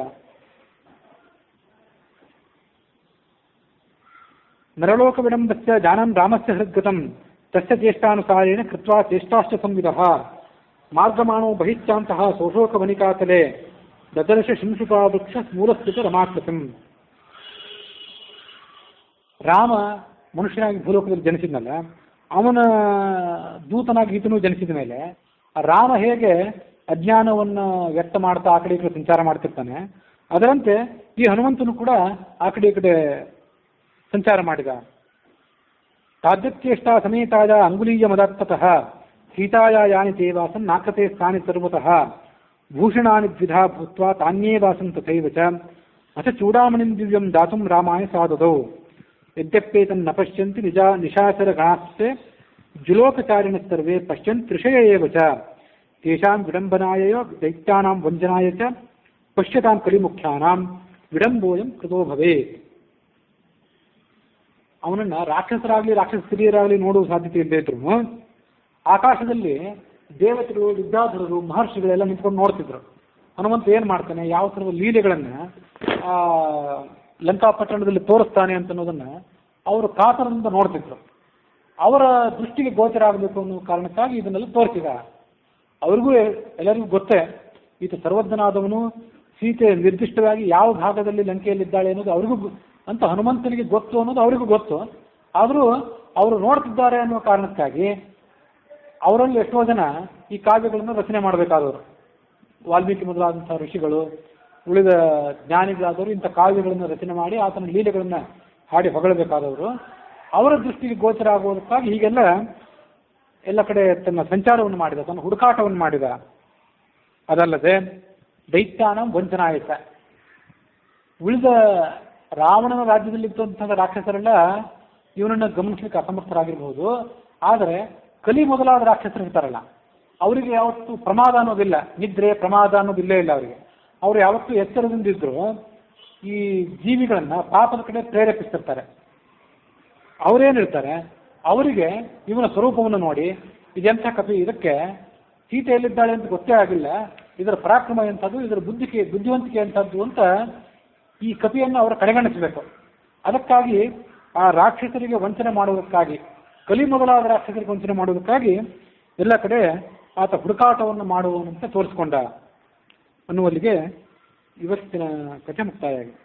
ನರಲೋಕ ವಿಡಂಬಸ್ಯ ಜಾನನ್ ರಾಮಸ್ಯ ಹೃದ್ಗತಂ ತಸ್ಯ ಚೇಷ್ಟಾನುಸಾರೇಣ ಕೃತ್ವಾ ಚೇಷ್ಟಾಶ್ಚ ಸಂವಿದಃ ಮಾರ್ಗಮಾಣೋ ಬಹಿಶ್ಚಾಂತಃ ಸೋಷೋಕ ವನಿಕಾತಲೆ ದದರ್ಶ ಶಿಂಶುಪಾವೃಕ್ಷ ಮೂಲಸ್ಥಿತ ರಮಾಕೃತಂ. ರಾಮ ಮನುಷ್ಯನಾಗಿ ಭೂಲೋಕದಲ್ಲಿ ಜನಿಸಿದ್ನಲ್ಲ, ಅವನ ದೂತನಾಗಿ ಈತನೂ ಜನಿಸಿದ ಮೇಲೆ ರಾಮ ಹೇಗೆ ಅಜ್ಞಾನವನ್ನು ವ್ಯಕ್ತ ಮಾಡ್ತಾ ಆ ಕಡೆ ಈ ಕಡೆ ಸಂಚಾರ ಮಾಡ್ತಿರ್ತಾನೆ, ಅದರಂತೆ ಈ ಹನುಮಂತನು ಕೂಡ ಆ ಕಡೆ ಈ ಕಡೆ ಸಂಚಾರ ಮಾಡಿದ. ತಾದ್ಯತ್ಯೇಷ್ಟಾ ಸಮೇತಾಯ ಅಂಗುಲೀಯ ಮದತ್ತತಃ ಸೀತಾಯ ಯಾನಿ ತೇವಾಸನ್ ನಾಕತೆ ಸ್ಥಾನಿ ಸರ್ವತಃ ಭೂಷಣಾನಿ ದ್ವಿಧಾ ಭೂತ್ವಾ ತಾನ್ಯೇವಾಸನ್ ತಥೈವ ಚ ಅಥ ಚೂಡಾಮಣಿಂ ದಿವ್ಯಂ ದಾತುಂ ರಾಮಾಯ ಸಾದದೌ ಯದ್ಯಪ್ಯೇತನ್ ನ ಪಶ್ಯಂತಿ ನಿಶಾಚರ ಗಣಾಸ್ತೆ ಜುಲೋಕಚಾರಿಣ ಸರ್ವೇ ಪಶ್ಯಂತ್ ತ್ರಿಷಯ ಏವ ಚ ತೇಷಾಂ ವಿಡಂಬನಾಯ ದೈತ್ಯಾನಾಂ ವಂಚನಾಯ ಚ ಪಶ್ಯತಾಂ ಕಲಿಮುಖ್ಯಾನಾಂ ವಿಡಂಬೋಯಂ ಕೃತೋ ಭವೇತ್. ಅವನನ್ನ ರಾಕ್ಷಸರಾಗಲಿ ರಾಕ್ಷಸ ಸ್ತ್ರೀಯರಾಗಲಿ ನೋಡುವ ಸಾಧ್ಯತೆ ಇಲ್ಲದೆ ಇದ್ರು ಆಕಾಶದಲ್ಲಿ ದೇವತೆಗಳು, ವಿದ್ಯಾಧರರು, ಮಹರ್ಷಿಗಳೆಲ್ಲ ನಿಂತ್ಕೊಂಡು ನೋಡ್ತಿದ್ರು. ಹನುಮಂತ ಏನ್ ಮಾಡ್ತಾನೆ, ಯಾವ ಥರದ ಲೀಲೆಗಳನ್ನ ಲಂಕಾಪಟ್ಟಣದಲ್ಲಿ ತೋರಿಸ್ತಾನೆ ಅಂತ ಅನ್ನೋದನ್ನ ಅವರು ಕಾತರದಿಂದ ನೋಡ್ತಿದ್ರು. ಅವರ ದೃಷ್ಟಿಗೆ ಗೋಚರ ಆಗಬೇಕು ಅನ್ನೋ ಕಾರಣಕ್ಕಾಗಿ ಇದನ್ನೆಲ್ಲ ತೋರಿಸಿದ. ಅವ್ರಿಗೂ ಎಲ್ಲರಿಗೂ ಗೊತ್ತೇ ಈತ ಸರ್ವಜ್ಞನಾದವನು, ಸೀತೆ ನಿರ್ದಿಷ್ಟವಾಗಿ ಯಾವ ಭಾಗದಲ್ಲಿ ಲಂಕೆಯಲ್ಲಿದ್ದಾಳೆ ಅನ್ನೋದು ಅವ್ರಿಗೂ ಅಂತ ಹನುಮಂತನಿಗೆ ಗೊತ್ತು ಅನ್ನೋದು ಅವರಿಗೂ ಗೊತ್ತು. ಆದರೂ ಅವರು ನೋಡ್ತಿದ್ದಾರೆ ಅನ್ನೋ ಕಾರಣಕ್ಕಾಗಿ ಅವರಲ್ಲಿ ಎಷ್ಟೋ ಜನ ಈ ಕಾವ್ಯಗಳನ್ನು ರಚನೆ ಮಾಡಬೇಕಾದವರು. ವಾಲ್ಮೀಕಿ ಮೊದಲಾದಂಥ ಋಷಿಗಳು, ಉಳಿದ ಜ್ಞಾನಿಗಳಾದವರು ಇಂಥ ಕಾವ್ಯಗಳನ್ನು ರಚನೆ ಮಾಡಿ ಆತನ ಲೀಲೆಗಳನ್ನು ಹಾಡಿ ಹೊಗಳಬೇಕಾದವರು. ಅವರ ದೃಷ್ಟಿಗೆ ಗೋಚರ ಆಗುವುದಕ್ಕಾಗಿ ಹೀಗೆಲ್ಲ ಎಲ್ಲ ಕಡೆ ತನ್ನ ಸಂಚಾರವನ್ನು ಮಾಡಿದ, ತನ್ನ ಹುಡುಕಾಟವನ್ನು ಮಾಡಿದ. ಅದಲ್ಲದೆ ದೈತ್ಯಾನಂ ವಂಚನಾಯಕ, ಉಳಿದ ರಾವಣನ ರಾಜ್ಯದಲ್ಲಿದ್ದಂತಹ ರಾಕ್ಷಸರೆಲ್ಲ ಇವನನ್ನು ಗಮನಿಸಲಿಕ್ಕೆ ಅಸಮರ್ಥರಾಗಿರ್ಬೋದು. ಆದರೆ ಕಲಿ ಮೊದಲಾದ ರಾಕ್ಷಸರು ಇರ್ತಾರಲ್ಲ, ಅವರಿಗೆ ಯಾವತ್ತೂ ಪ್ರಮಾದ ಅನ್ನೋದಿಲ್ಲ, ನಿದ್ರೆ ಪ್ರಮಾದ ಅನ್ನೋದು ಇಲ್ಲೇ ಇಲ್ಲ ಅವರಿಗೆ. ಅವರು ಯಾವತ್ತೂ ಎಚ್ಚರದಿಂದಿದ್ರು ಈ ಜೀವಿಗಳನ್ನ ಪಾಪದ ಕಡೆ ಪ್ರೇರೇಪಿಸ್ತಿರ್ತಾರೆ. ಅವರೇನಿರ್ತಾರೆ, ಅವರಿಗೆ ಇವನ ಸ್ವರೂಪವನ್ನು ನೋಡಿ ಇದೆಂಥ ಕಪಿ, ಇದಕ್ಕೆ ಸೀತೆ ಎಲ್ಲಿದ್ದಾಳೆ ಅಂತ ಗೊತ್ತೇ ಆಗಿಲ್ಲ, ಇದರ ಪರಾಕ್ರಮ ಎಂಥದ್ದು, ಇದರ ಬುದ್ಧಿವಂತಿಕೆ ಎಂಥದ್ದು ಅಂತ ಈ ಕಪಿಯನ್ನು ಅವರ ಕಡೆಗಣಿಸಬೇಕು. ಅದಕ್ಕಾಗಿ ಆ ರಾಕ್ಷಸರಿಗೆ ವಂಚನೆ ಮಾಡುವುದಕ್ಕಾಗಿ, ಕಲಿ ಮೊದಲಾದ ರಾಕ್ಷಸರಿಗೆ ವಂಚನೆ ಮಾಡುವುದಕ್ಕಾಗಿ ಎಲ್ಲ ಕಡೆ ಆತ ಹುಡುಕಾಟವನ್ನು ಮಾಡುವವನಂತೆ ತೋರಿಸಿಕೊಂಡ ಅನ್ನುವಲ್ಲಿಗೆ ಇವತ್ತಿನ ಕಥೆ ಮುಕ್ತಾಯ ಆಗಿದೆ.